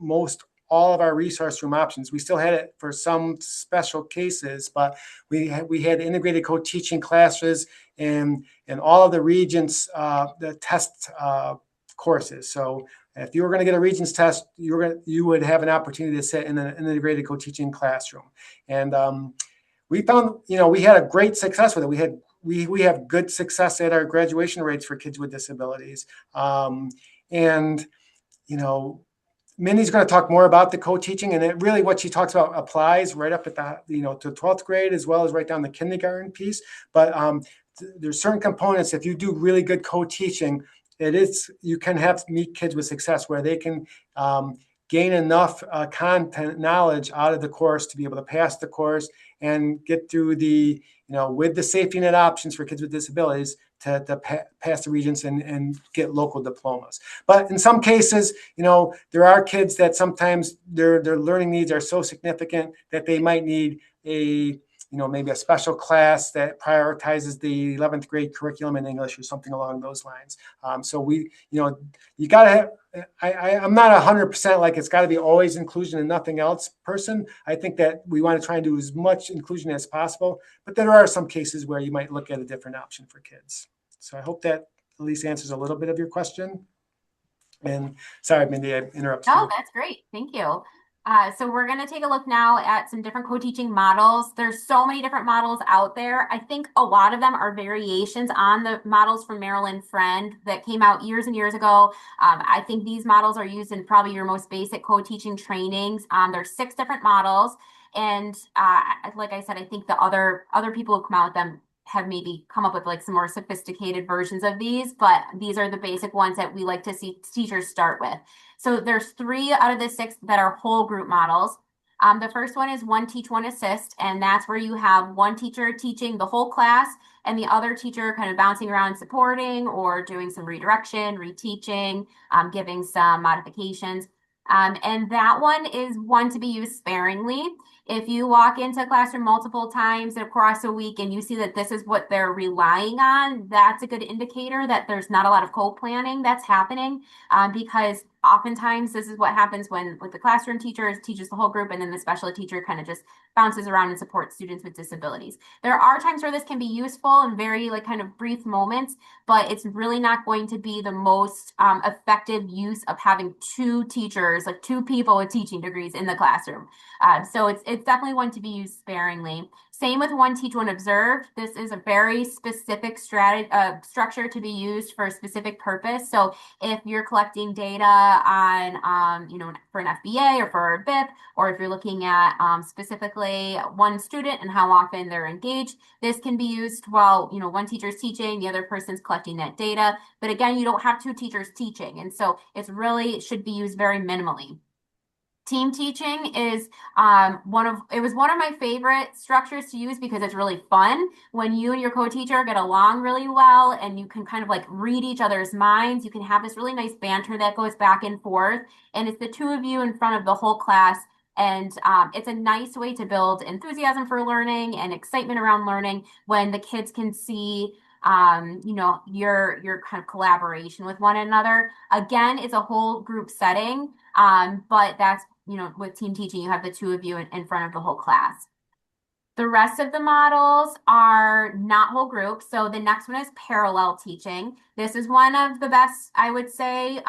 all of our resource room options. We still had it for some special cases, but we had integrated co-teaching classes in all of the Regents, the test courses. So if you were going to get a Regents test, you would have an opportunity to sit in an integrated co-teaching classroom. And we found, we had a great success with it. We have good success at our graduation rates for kids with disabilities. And Mindy's going to talk more about the co-teaching, and it really what she talks about applies right up at the, to 12th grade, as well as right down the kindergarten piece. But there's certain components, if you do really good co-teaching, you can meet kids with success where they can gain enough content knowledge out of the course to be able to pass the course and get through with the safety net options for kids with disabilities to pass the Regents and get local diplomas. But in some cases, there are kids that sometimes their learning needs are so significant that they might need maybe a special class that prioritizes the 11th grade curriculum in English or something along those lines. So you got to have, I'm not 100% like it's got to be always inclusion and nothing else person. I think that we want to try and do as much inclusion as possible, but there are some cases where you might look at a different option for kids. So I hope that at least answers a little bit of your question. And sorry, Mindy, I interrupted you. No, that's great. Thank you. So we're going to take a look now at some different co-teaching models. There's so many different models out there. I think a lot of them are variations on the models from Marilyn Friend that came out years and years ago. I think these models are used in probably your most basic co-teaching trainings. There's 6 different models. And like I said, I think the other people who come out with them have maybe come up with like some more sophisticated versions of these, but these are the basic ones that we like to see teachers start with. So there's 3 out of the 6 that are whole group models. The first one is one teach, one assist, and that's where you have one teacher teaching the whole class and the other teacher kind of bouncing around supporting or doing some redirection, reteaching, giving some modifications. And that one is one to be used sparingly. If you walk into a classroom multiple times across a week and you see that this is what they're relying on, that's a good indicator that there's not a lot of co-planning that's happening, because oftentimes this is what happens when the classroom teacher teaches the whole group and then the special ed teacher kind of just bounces around and supports students with disabilities. There are times where this can be useful in very kind of brief moments, but it's really not going to be the most effective use of having 2 teachers, like 2 people with teaching degrees in the classroom. So it's definitely one to be used sparingly. Same with one teach, one observe. This is a very specific structure to be used for a specific purpose. So if you're collecting data on, for an FBA or for a BIP, or if you're looking at specifically one student and how often they're engaged, this can be used while, one teacher is teaching, the other person's collecting that data. But again, you don't have 2 teachers teaching. And so it should be used very minimally. Team teaching is one of my favorite structures to use because it's really fun when you and your co-teacher get along really well and you can kind of read each other's minds. You can have this really nice banter that goes back and forth, and it's the 2 of you in front of the whole class. And it's a nice way to build enthusiasm for learning and excitement around learning when the kids can see your kind of collaboration with one another. Again, it's a whole group setting, but that's, with team teaching, you have the 2 of you in front of the whole class. The rest of the models are not whole groups. So the next one is parallel teaching. This is one of the best, I would say,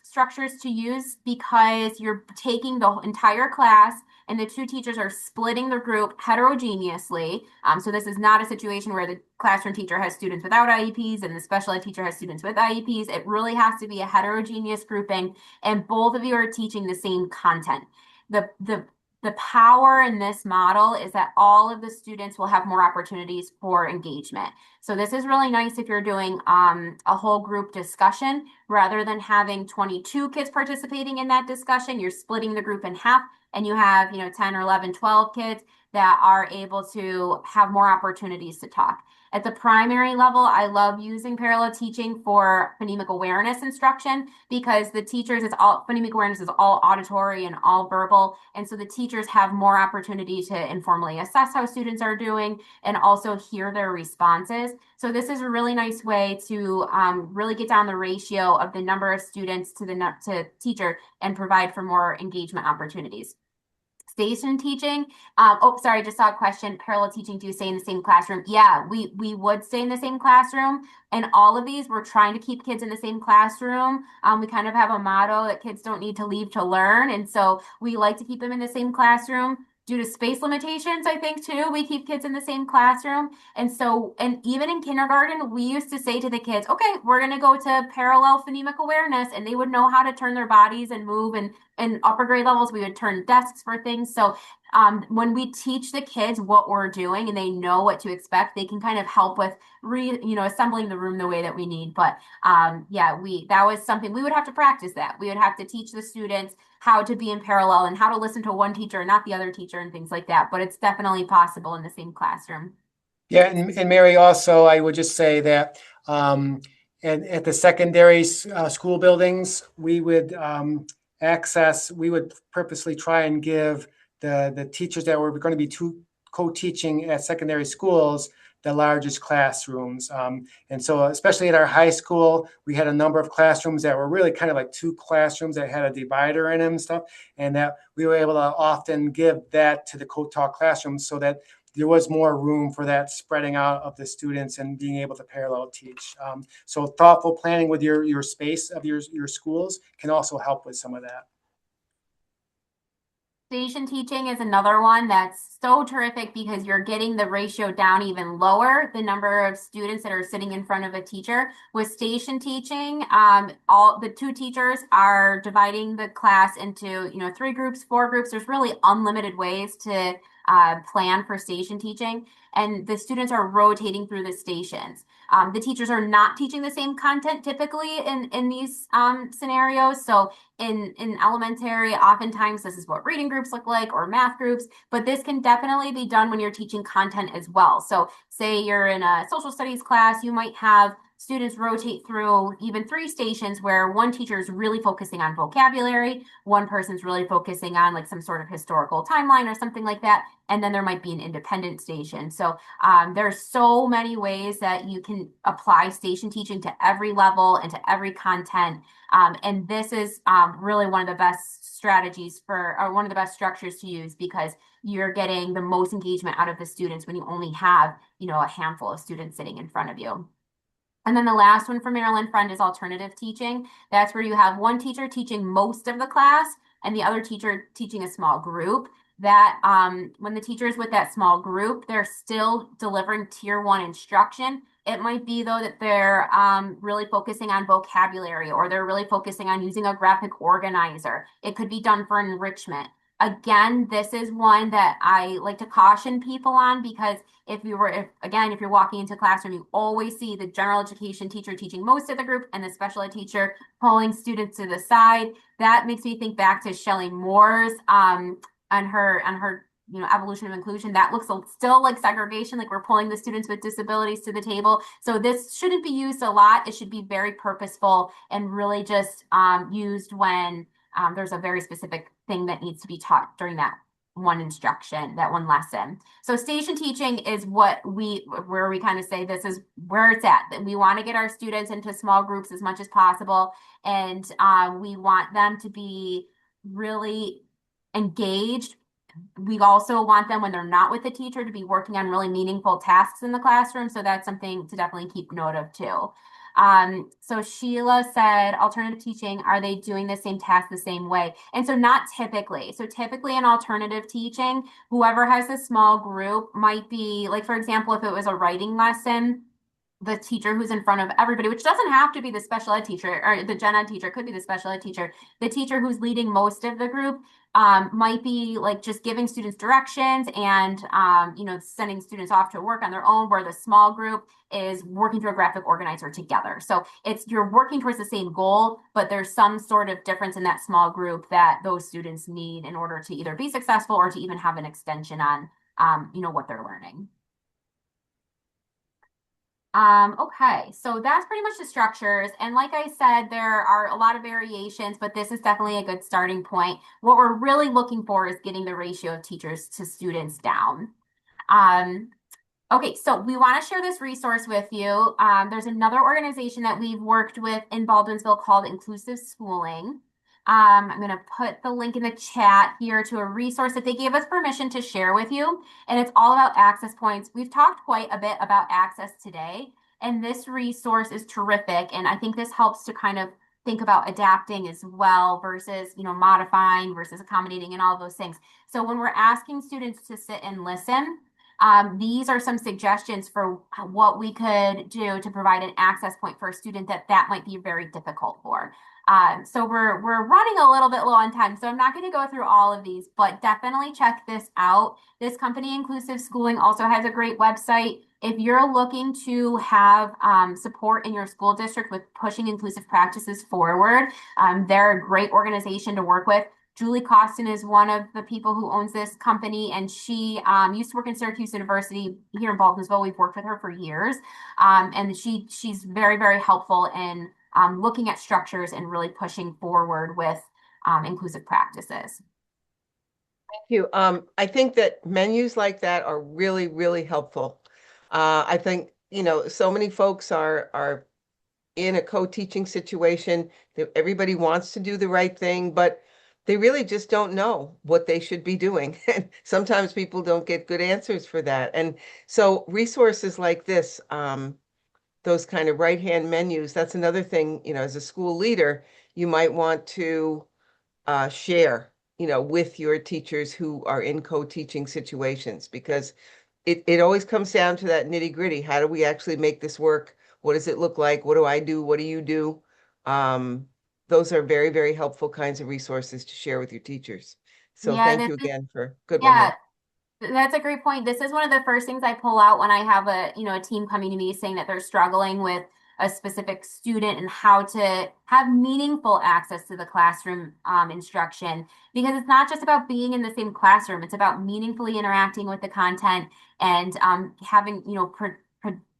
structures to use because you're taking the entire class and the 2 teachers are splitting the group heterogeneously. So this is not a situation where the classroom teacher has students without IEPs and the special ed teacher has students with IEPs. It really has to be a heterogeneous grouping, and both of you are teaching the same content. The the power in this model is that all of the students will have more opportunities for engagement. So this is really nice if you're doing a whole group discussion rather than having 22 kids participating in that discussion. You're splitting the group in half and you have, 10 or 11, 12 kids that are able to have more opportunities to talk. At the primary level, I love using parallel teaching for phonemic awareness instruction because the teachers, phonemic awareness is all auditory and all verbal. And so the teachers have more opportunity to informally assess how students are doing and also hear their responses. So this is a really nice way to really get down the ratio of the number of students to teacher and provide for more engagement opportunities. Station teaching. Sorry, I just saw a question. Parallel teaching, do you stay in the same classroom? Yeah, we would stay in the same classroom. And all of these, we're trying to keep kids in the same classroom. We kind of have a motto that kids don't need to leave to learn. And so we like to keep them in the same classroom. Due to space limitations, I think too, we keep kids in the same classroom. And even in kindergarten, we used to say to the kids, okay, we're going to go to parallel phonemic awareness, and they would know how to turn their bodies and move. And in upper grade levels, we would turn desks for things. So when we teach the kids what we're doing and they know what to expect, they can kind of help with assembling the room the way that we need. But that was something we would have to practice. That we would have to teach the students how to be in parallel and how to listen to one teacher and not the other teacher and things like that. But it's definitely possible in the same classroom. Yeah, and Mary, also, I would just say that at the secondary school buildings, we would purposely try and give the teachers that were going to be co-teaching at secondary schools the largest classrooms. And so especially at our high school, we had a number of classrooms that were really kind of like two classrooms that had a divider in them and stuff, and that we were able to often give that to the co-taught classrooms so that there was more room for that spreading out of the students and being able to parallel teach. So thoughtful planning with your space of your schools can also help with some of that. Station teaching is another one that's so terrific because you're getting the ratio down even lower, the number of students that are sitting in front of a teacher. With station teaching, all the two teachers are dividing the class into 3 groups, 4 groups. There's really unlimited ways to plan for station teaching, and the students are rotating through the stations. The teachers are not teaching the same content typically in these scenarios. So in elementary, oftentimes this is what reading groups look like or math groups, but this can definitely be done when you're teaching content as well. So say you're in a social studies class, you might have students rotate through even 3 stations where one teacher is really focusing on vocabulary, one person's really focusing on like some sort of historical timeline or something like that, and then there might be an independent station. So there's so many ways that you can apply station teaching to every level and to every content. And this is really one of the best strategies or one of the best structures to use because you're getting the most engagement out of the students when you only have, a handful of students sitting in front of you. And then the last one for Maryland Friend is alternative teaching. That's where you have one teacher teaching most of the class and the other teacher teaching a small group. That when the teacher is with that small group, they're still delivering tier 1 instruction. It might be, though, that they're really focusing on vocabulary or they're really focusing on using a graphic organizer. It could be done for enrichment. Again, this is one that I like to caution people on because if you're walking into a classroom, you always see the general education teacher teaching most of the group and the special ed teacher pulling students to the side. That makes me think back to Shelley Moore's on her evolution of inclusion. That looks still like segregation, like we're pulling the students with disabilities to the table. So this shouldn't be used a lot. It should be very purposeful and really just used when there's a very specific thing that needs to be taught during that one instruction, that one lesson. So station teaching is where we kind of say this is where it's at. That we want to get our students into small groups as much as possible, and we want them to be really engaged. We also want them, when they're not with the teacher, to be working on really meaningful tasks in the classroom. So that's something to definitely keep note of too. So Sheila said, alternative teaching, are they doing the same task the same way? And so not typically. So typically in alternative teaching, whoever has a small group might be, like, for example, if it was a writing lesson, the teacher who's in front of everybody, which doesn't have to be the special ed teacher or the gen ed teacher, could be the special ed teacher, the teacher who's leading most of the group might be like just giving students directions and, sending students off to work on their own, where the small group is working through a graphic organizer together. So you're working towards the same goal, but there's some sort of difference in that small group that those students need in order to either be successful or to even have an extension on, what they're learning. Okay, so that's pretty much the structures. And like I said, there are a lot of variations, but this is definitely a good starting point. What we're really looking for is getting the ratio of teachers to students down. Okay, so we want to share this resource with you. There's another organization that we've worked with in Baldwinsville called Inclusive Schooling. I'm going to put the link in the chat here to a resource that they gave us permission to share with you. And it's all about access points. We've talked quite a bit about access today, and this resource is terrific. And I think this helps to kind of think about adapting as well versus, modifying versus accommodating and all of those things. So when we're asking students to sit and listen, these are some suggestions for what we could do to provide an access point for a student that might be very difficult for. So we're running a little bit low on time, so I'm not going to go through all of these, but definitely check this out. This company, Inclusive Schooling, also has a great website. If you're looking to have support in your school district with pushing inclusive practices forward, they're a great organization to work with. Julie Costin is one of the people who owns this company, and she used to work in Syracuse University here in Baldwinsville. We've worked with her for years, and she's very, very helpful in looking at structures and really pushing forward with inclusive practices. Thank you. I think that menus like that are really, really helpful. I think, so many folks are in a co-teaching situation that everybody wants to do the right thing, but they really just don't know what they should be doing. And sometimes people don't get good answers for that. And so resources like this, those kind of right-hand menus, that's another thing, as a school leader, you might want to share, with your teachers who are in co-teaching situations, because it always comes down to that nitty-gritty. How do we actually make this work? What does it look like? What do I do? What do you do? Those are very, very helpful kinds of resources to share with your teachers. So Yeah, thank you again for good one. yeah, that's a great point. This is one of the first things I pull out when I have a team coming to me saying that they're struggling with a specific student and how to have meaningful access to the classroom instruction, because it's not just about being in the same classroom. It's about meaningfully interacting with the content and having,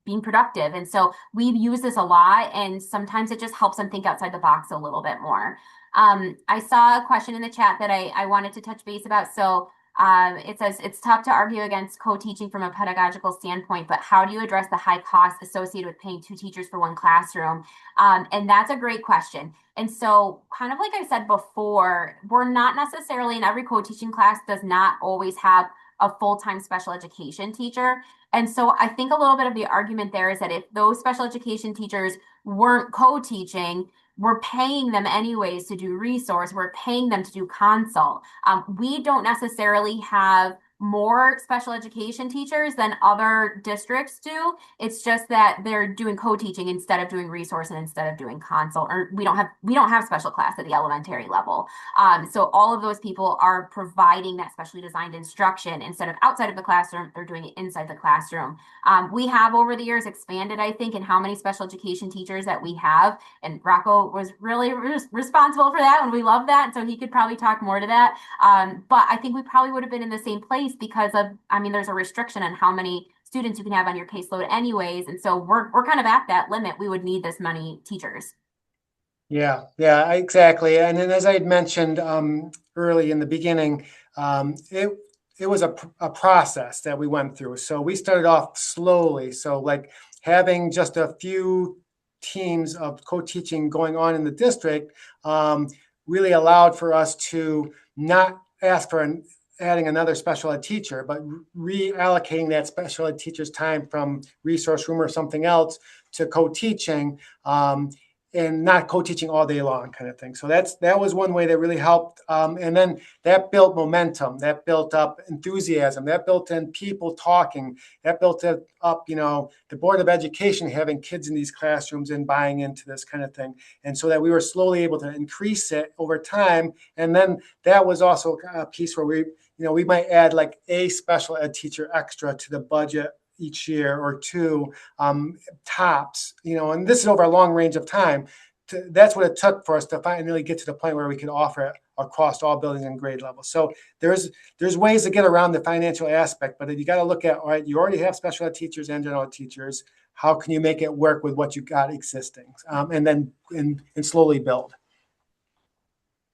being productive. And so we've used this a lot, and sometimes it just helps them think outside the box a little bit more. I saw a question in the chat that I wanted to touch base about. So it says it's tough to argue against co-teaching from a pedagogical standpoint, but how do you address the high costs associated with paying 2 teachers for 1 classroom? And that's a great question. And so, kind of like I said before, we're not necessarily, in every co-teaching class does not always have a full-time special education teacher. And so I think a little bit of the argument there is that if those special education teachers weren't co-teaching, we're paying them anyways to do resource, we're paying them to do consult. We don't necessarily have more special education teachers than other districts do. It's just that they're doing co-teaching instead of doing resource and instead of doing consult, or we don't have special class at the elementary level. So all of those people are providing that specially designed instruction instead of outside of the classroom, they're doing it inside the classroom. We have over the years expanded, I think, in how many special education teachers that we have, and Rocco was really responsible for that, and we love that. So he could probably talk more to that. But I think we probably would have been in the same place because of, there's a restriction on how many students you can have on your caseload anyways. And so we're kind of at that limit. We would need this many teachers. Yeah, exactly. And then as I had mentioned early in the beginning, it was a process that we went through. So we started off slowly. So like having just a few teams of co-teaching going on in the district really allowed for us to not ask for adding another special ed teacher, but reallocating that special ed teacher's time from resource room or something else to co-teaching. and not co-teaching all day long kind of thing. So that was one way that really helped. And then that built momentum, that built up enthusiasm, that built in people talking, that built up, the Board of Education having kids in these classrooms and buying into this kind of thing. And so that we were slowly able to increase it over time. And then that was also a piece where we might add like a special ed teacher extra to the budget each year or two, tops, and this is over a long range of time. That's what it took for us to finally get to the point where we could offer it across all buildings and grade levels. So there's ways to get around the financial aspect, but you got to look at, all right, you already have special ed teachers and general ed teachers. How can you make it work with what you got existing, and then and slowly build?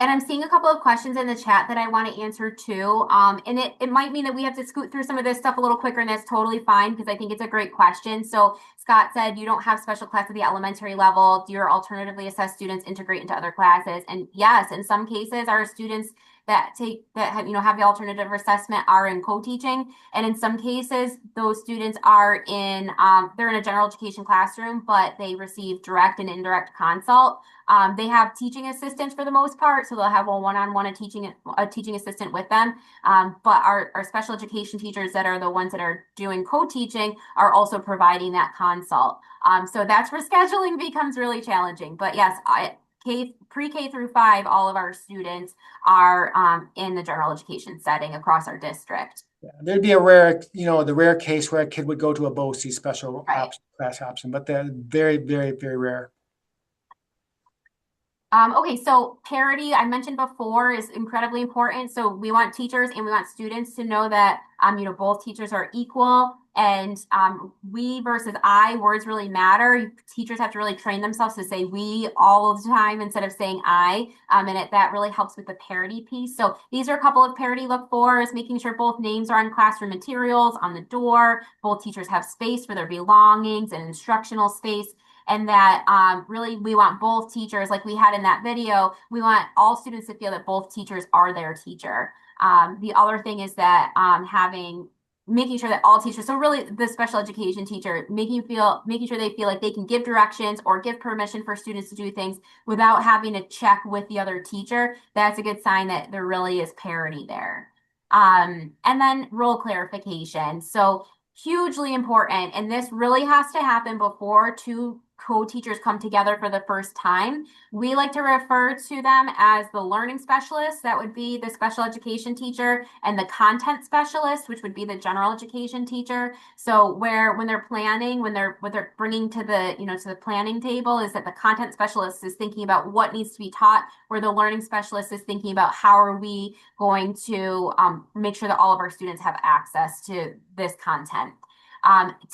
And I'm seeing a couple of questions in the chat that I want to answer too. And it might mean that we have to scoot through some of this stuff a little quicker, and that's totally fine because I think it's a great question. So Scott said, you don't have special class at the elementary level. Do your alternatively assessed students integrate into other classes? And yes, in some cases, our students that have the alternative assessment are in co-teaching, and in some cases those students are in they're in a general education classroom, but they receive direct and indirect consult. They have teaching assistants for the most part, so they'll have a one-on-one a teaching assistant with them. But our special education teachers that are the ones that are doing co-teaching are also providing that consult. So that's where scheduling becomes really challenging. But yes, pre-K through 5, all of our students are in the general education setting across our district. Yeah, there'd be a rare, the rare case where a kid would go to a BOCES special class option, but they're very, very, very rare. Okay, so parity, I mentioned before, is incredibly important. So we want teachers and we want students to know that, both teachers are equal, and we versus I, words really matter. Teachers have to really train themselves to say we all of the time instead of saying I, and that really helps with the parity piece. So these are a couple of parity look fors, making sure both names are on classroom materials, on the door, both teachers have space for their belongings and instructional space. And that really we want both teachers, like we had in that video, we want all students to feel that both teachers are their teacher. The other thing is that making sure that all teachers, so really the special education teacher, making sure they feel like they can give directions or give permission for students to do things without having to check with the other teacher. That's a good sign that there really is parity there. And then role clarification. So hugely important. And this really has to happen before two co-teachers come together for the first time. We like to refer to them as the learning specialist, that would be the special education teacher, and the content specialist, which would be the general education teacher. So when they're planning, what they're bringing to the planning table is that the content specialist is thinking about what needs to be taught, where the learning specialist is thinking about how are we going to make sure that all of our students have access to this content.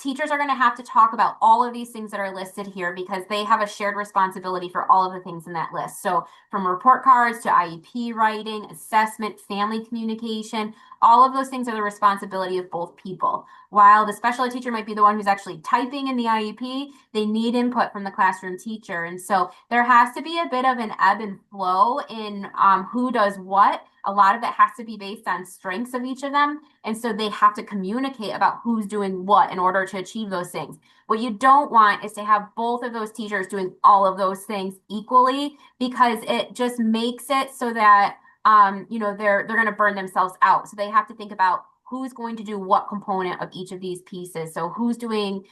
Teachers are going to have to talk about all of these things that are listed here because they have a shared responsibility for all of the things in that list. So from report cards to IEP writing, assessment, family communication, all of those things are the responsibility of both people. While the special ed teacher might be the one who's actually typing in the IEP, they need input from the classroom teacher. And so there has to be a bit of an ebb and flow in who does what. A lot of it has to be based on strengths of each of them. And so they have to communicate about who's doing what in order to achieve those things. What you don't want is to have both of those teachers doing all of those things equally, because it just makes it so that they're going to burn themselves out. So they have to think about who's going to do what component of each of these pieces. So who's doing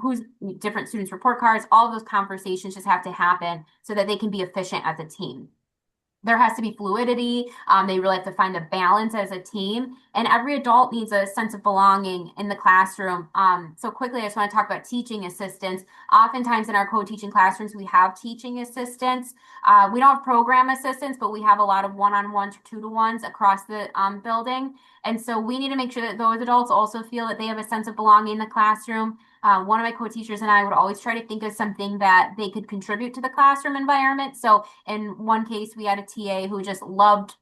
who's different students' report cards. All of those conversations just have to happen so that they can be efficient as a team. There has to be fluidity. They really have to find a balance as a team. And every adult needs a sense of belonging in the classroom. So quickly, I just want to talk about teaching assistants. Oftentimes in our co-teaching classrooms, we have teaching assistants. We don't have program assistants, but we have a lot of one-on-ones or two-to-ones across the building. And so we need to make sure that those adults also feel that they have a sense of belonging in the classroom. One of my co-teachers and I would always try to think of something that they could contribute to the classroom environment. So in one case, we had a TA who just loved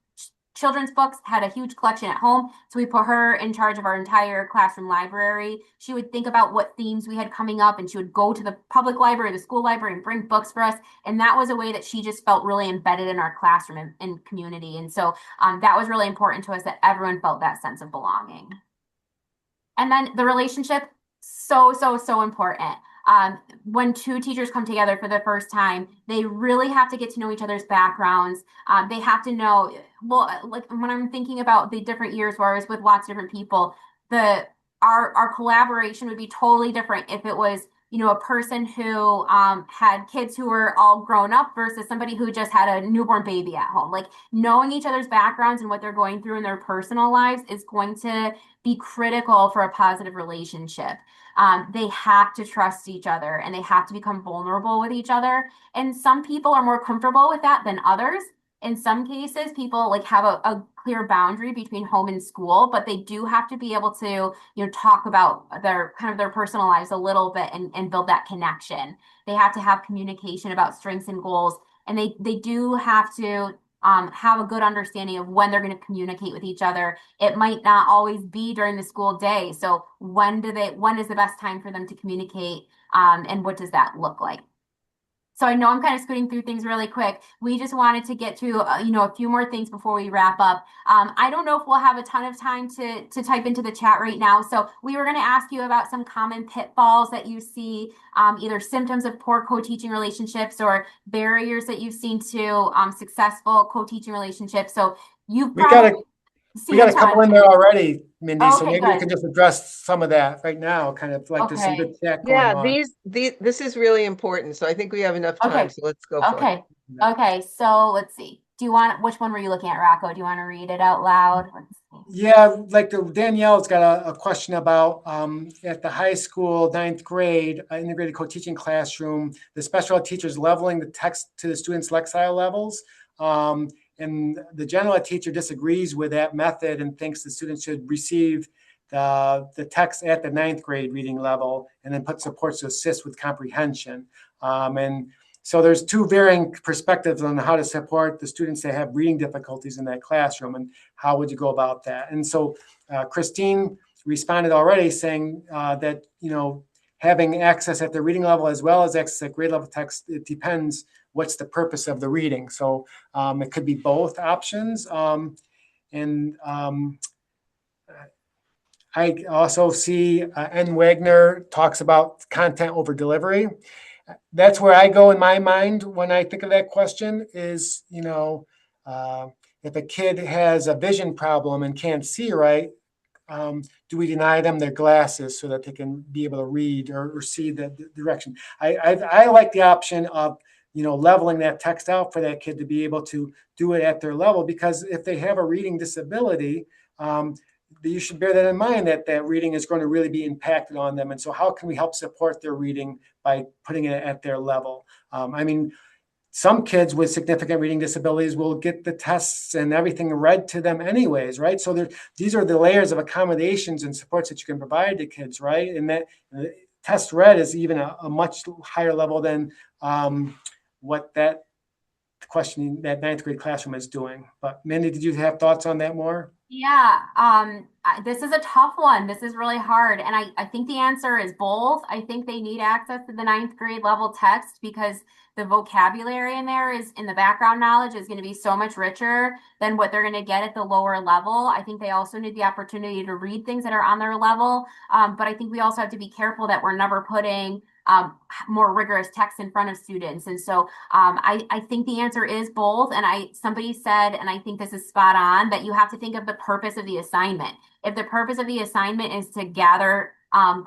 children's books, had a huge collection at home. So we put her in charge of our entire classroom library. She would think about what themes we had coming up, and she would go to the public library, the school library, and bring books for us. And that was a way that she just felt really embedded in our classroom and community. And so that was really important to us, that everyone felt that sense of belonging. And then the relationship, so important. when two teachers come together for the first time, they really have to get to know each other's backgrounds. They have to know, well, like when I'm thinking about the different years where I was with lots of different people, our collaboration would be totally different if it was, a person who had kids who were all grown up versus somebody who just had a newborn baby at home. Like knowing each other's backgrounds and what they're going through in their personal lives is going to be critical for a positive relationship. They have to trust each other and they have to become vulnerable with each other. And some people are more comfortable with that than others. In some cases, people like have a clear boundary between home and school, but they do have to be able to, talk about their personal lives a little bit and build that connection. They have to have communication about strengths and goals, and they do have to have a good understanding of when they're going to communicate with each other. It might not always be during the school day. So when is the best time for them to communicate? And what does that look like? So I know I'm kind of scooting through things really quick. We just wanted to get to, a few more things before we wrap up. I don't know if we'll have a ton of time to type into the chat right now. So we were going to ask you about some common pitfalls that you see, either symptoms of poor co-teaching relationships or barriers that you've seen to successful co-teaching relationships. So you've We got probably we seen got a a couple ton. in there already, Mindy. So Okay, maybe we good. can just address some of that right now. Kind of like there's some Okay. good chat going Yeah, on. this is really important. So I think we have enough time. Okay. So let's go for it. Okay. Okay. So let's see. Which one were you looking at, Rocco? Do you want to read it out loud? Let's see. Yeah, like Danielle's got a question about at the high school, ninth grade, integrated co-teaching classroom, the special ed teachers leveling the text to the students' Lexile levels. And the general ed teacher disagrees with that method and thinks the students should receive the text at the ninth grade reading level and then put supports to assist with comprehension. And so there's two varying perspectives on how to support the students that have reading difficulties in that classroom and how would you go about that. And so Christine responded already saying that, having access at the reading level as well as access at grade level text, it depends what's the purpose of the reading. So it could be both options. I also see N. Wagner talks about content over delivery. That's where I go in my mind when I think of that question is, if a kid has a vision problem and can't see right, do we deny them their glasses so that they can be able to read or see the direction? I like the option of, leveling that text out for that kid to be able to do it at their level, because if they have a reading disability, you should bear that in mind that reading is going to really be impacted on them. And so how can we help support their reading by putting it at their level? Some kids with significant reading disabilities will get the tests and everything read to them anyways, right? So these are the layers of accommodations and supports that you can provide to kids, right? And that test read is even a much higher level than what that ninth grade classroom is doing. But Mindy, did you have thoughts on that more? Yeah, this is a tough one. This is really hard. And I think the answer is both. I think they need access to the ninth grade level text because the vocabulary in there in the background knowledge is going to be so much richer than what they're going to get at the lower level. I think they also need the opportunity to read things that are on their level. But I think we also have to be careful that we're never putting more rigorous text in front of students. And so I think the answer is both. And somebody said, and I think this is spot on, that you have to think of the purpose of the assignment. If the purpose of the assignment is to gather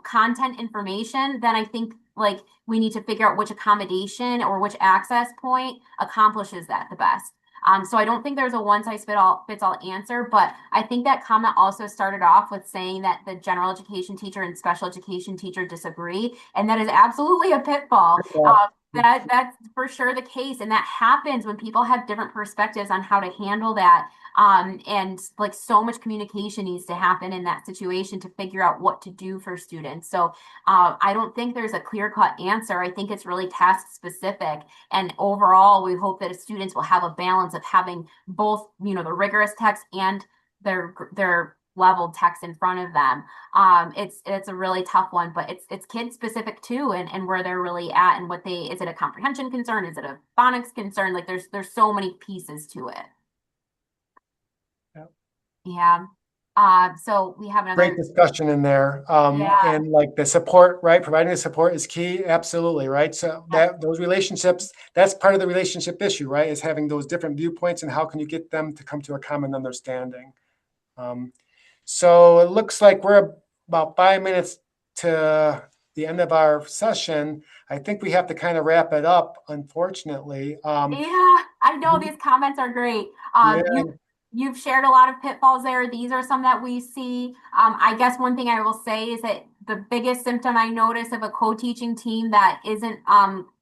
content information, then I think like we need to figure out which accommodation or which access point accomplishes that the best. So I don't think there's a one size fits all answer, but I think that comment also started off with saying that the general education teacher and special education teacher disagree, and that is absolutely a pitfall. That's for sure the case, and that happens when people have different perspectives on how to handle that. And like so much communication needs to happen in that situation to figure out what to do for students. So I don't think there's a clear-cut answer. I think it's really task specific. And overall, we hope that students will have a balance of having both, the rigorous text and their leveled text in front of them. It's a really tough one, but it's kid specific too, and where they're really at and is it a comprehension concern? Is it a phonics concern? Like there's so many pieces to it. Yeah. So we have Great another, discussion in there. yeah, And like the support, right? Providing the support is key. Absolutely. Right. So that those relationships, that's part of the relationship issue, right? Is having those different viewpoints and how can you get them to come to a common understanding. So it looks like we're about 5 minutes to the end of our session. I think we have to kind of wrap it up, unfortunately. yeah, I know these comments are great. Yeah. You've shared a lot of pitfalls there. These are some that we see. I guess one thing I will say is that the biggest symptom I notice of a co-teaching team that isn't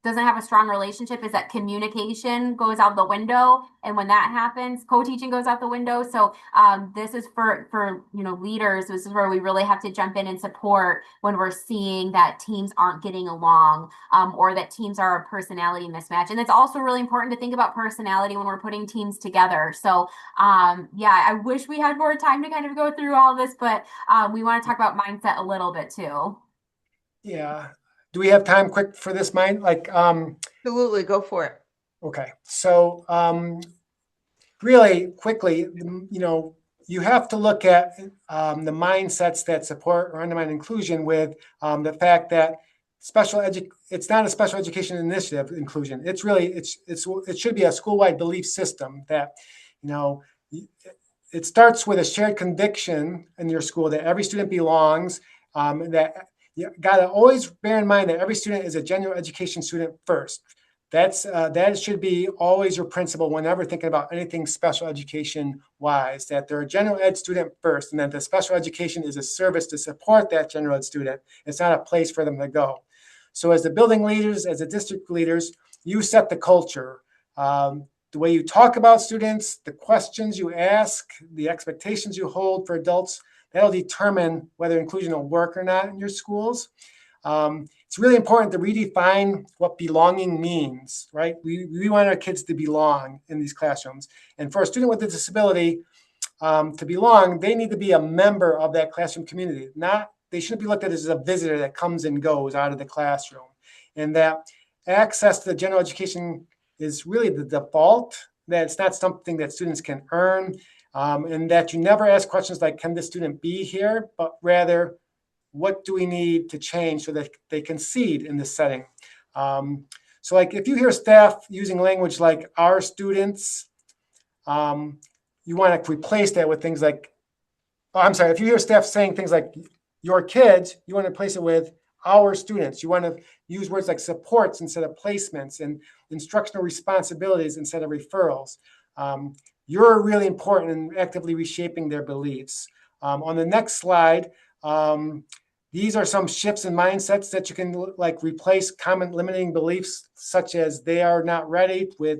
doesn't have a strong relationship is that communication goes out the window. And when that happens, co-teaching goes out the window. So this is for leaders. This is where we really have to jump in and support when we're seeing that teams aren't getting along, or that teams are a personality mismatch. And it's also really important to think about personality when we're putting teams together. So yeah, I wish we had more time to kind of go through all this, but we want to talk about mindset a little bit too. Yeah. Do we have time quick for this mind? Absolutely, go for it. Okay. So really quickly, you have to look at the mindsets that support or undermine inclusion with the fact that it's not a special education initiative inclusion. It's really, it should be a school-wide belief system that, it starts with a shared conviction in your school that every student belongs, that you got to always bear in mind that every student is a general education student first. That should be always your principle whenever thinking about anything special education wise, that they're a general ed student first, and that the special education is a service to support that general ed student. It's not a place for them to go. So as the building leaders, as the district leaders, you set the culture. The way you talk about students, the questions you ask, the expectations you hold for adults, that'll determine whether inclusion will work or not in your schools. It's really important to redefine what belonging means, right? We want our kids to belong in these classrooms. And for a student with a disability to belong, they need to be a member of that classroom community. They shouldn't be looked at as a visitor that comes and goes out of the classroom. And that access to the general education is really the default, that it's not something that students can earn, and that you never ask questions like, can this student be here? But rather, what do we need to change so that they can succeed in this setting? So like if you hear staff using language like our students, you want to replace that with things like, if you hear staff saying things like your kids, you want to replace it with our students. You want to use words like supports instead of placements and instructional responsibilities instead of referrals. You're really important in actively reshaping their beliefs. On the next slide, these are some shifts in mindsets that you can replace common limiting beliefs, such as they are not ready with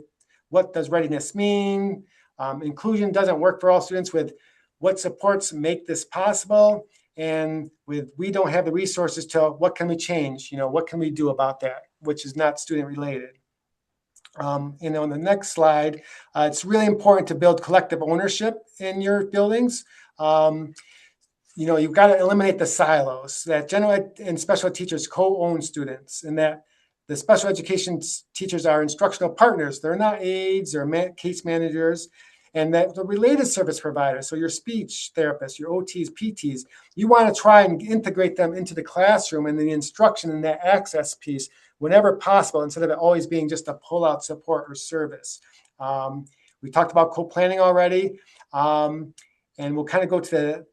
what does readiness mean? Inclusion doesn't work for all students with what supports make this possible? And with we don't have the resources to what can we change? What can we do about that, which is not student related. On the next slide, it's really important to build collective ownership in your buildings. You've got to eliminate the silos that general ed and special ed teachers co-own students, and that the special education teachers are instructional partners. They're not aides or case managers, and that the related service providers, so your speech therapists, your OTs, PTs, you want to try and integrate them into the classroom and the instruction and that access piece whenever possible, instead of it always being just a pull-out support or service. We talked about co-planning already, and we'll kind of go to the,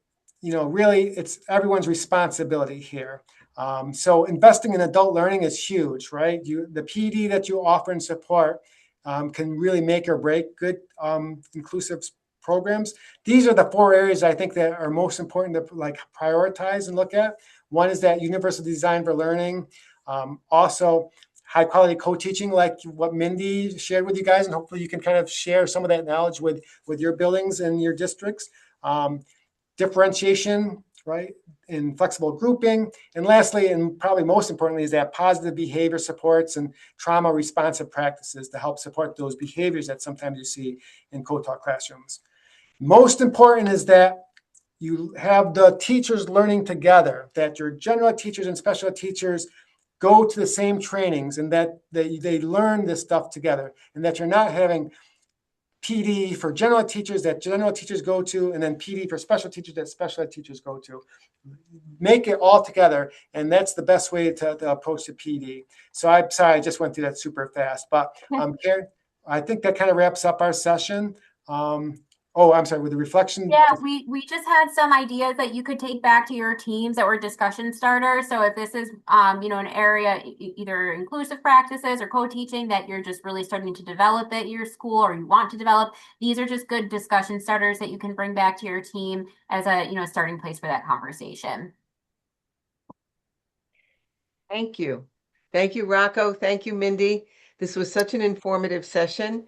really it's everyone's responsibility here. So investing in adult learning is huge, right? The PD that you offer and support can really make or break good inclusive programs. These are the 4 areas I think that are most important to prioritize and look at. One is that universal design for learning. Also, high quality co-teaching, like what Mindy shared with you guys, and hopefully you can kind of share some of that knowledge with your buildings and your districts. Differentiation, right, in flexible grouping. And lastly, and probably most importantly, is that positive behavior supports and trauma responsive practices to help support those behaviors that sometimes you see in co-taught classrooms. Most important is that you have the teachers learning together, that your general ed teachers and special ed teachers go to the same trainings, and that they learn this stuff together, and that you're not having PD for general teachers that general teachers go to, and then PD for special teachers that special ed teachers go to. Make it all together, and that's the best way to approach the PD. So I'm sorry, I just went through that super fast, but Karen, I think that kind of wraps up our session. Oh, I'm sorry, with the reflection. Yeah, we just had some ideas that you could take back to your teams that were discussion starters. So if this is an area, either inclusive practices or co-teaching that you're just really starting to develop at your school or you want to develop, these are just good discussion starters that you can bring back to your team as a starting place for that conversation. Thank you. Thank you, Rocco. Thank you, Mindy. This was such an informative session.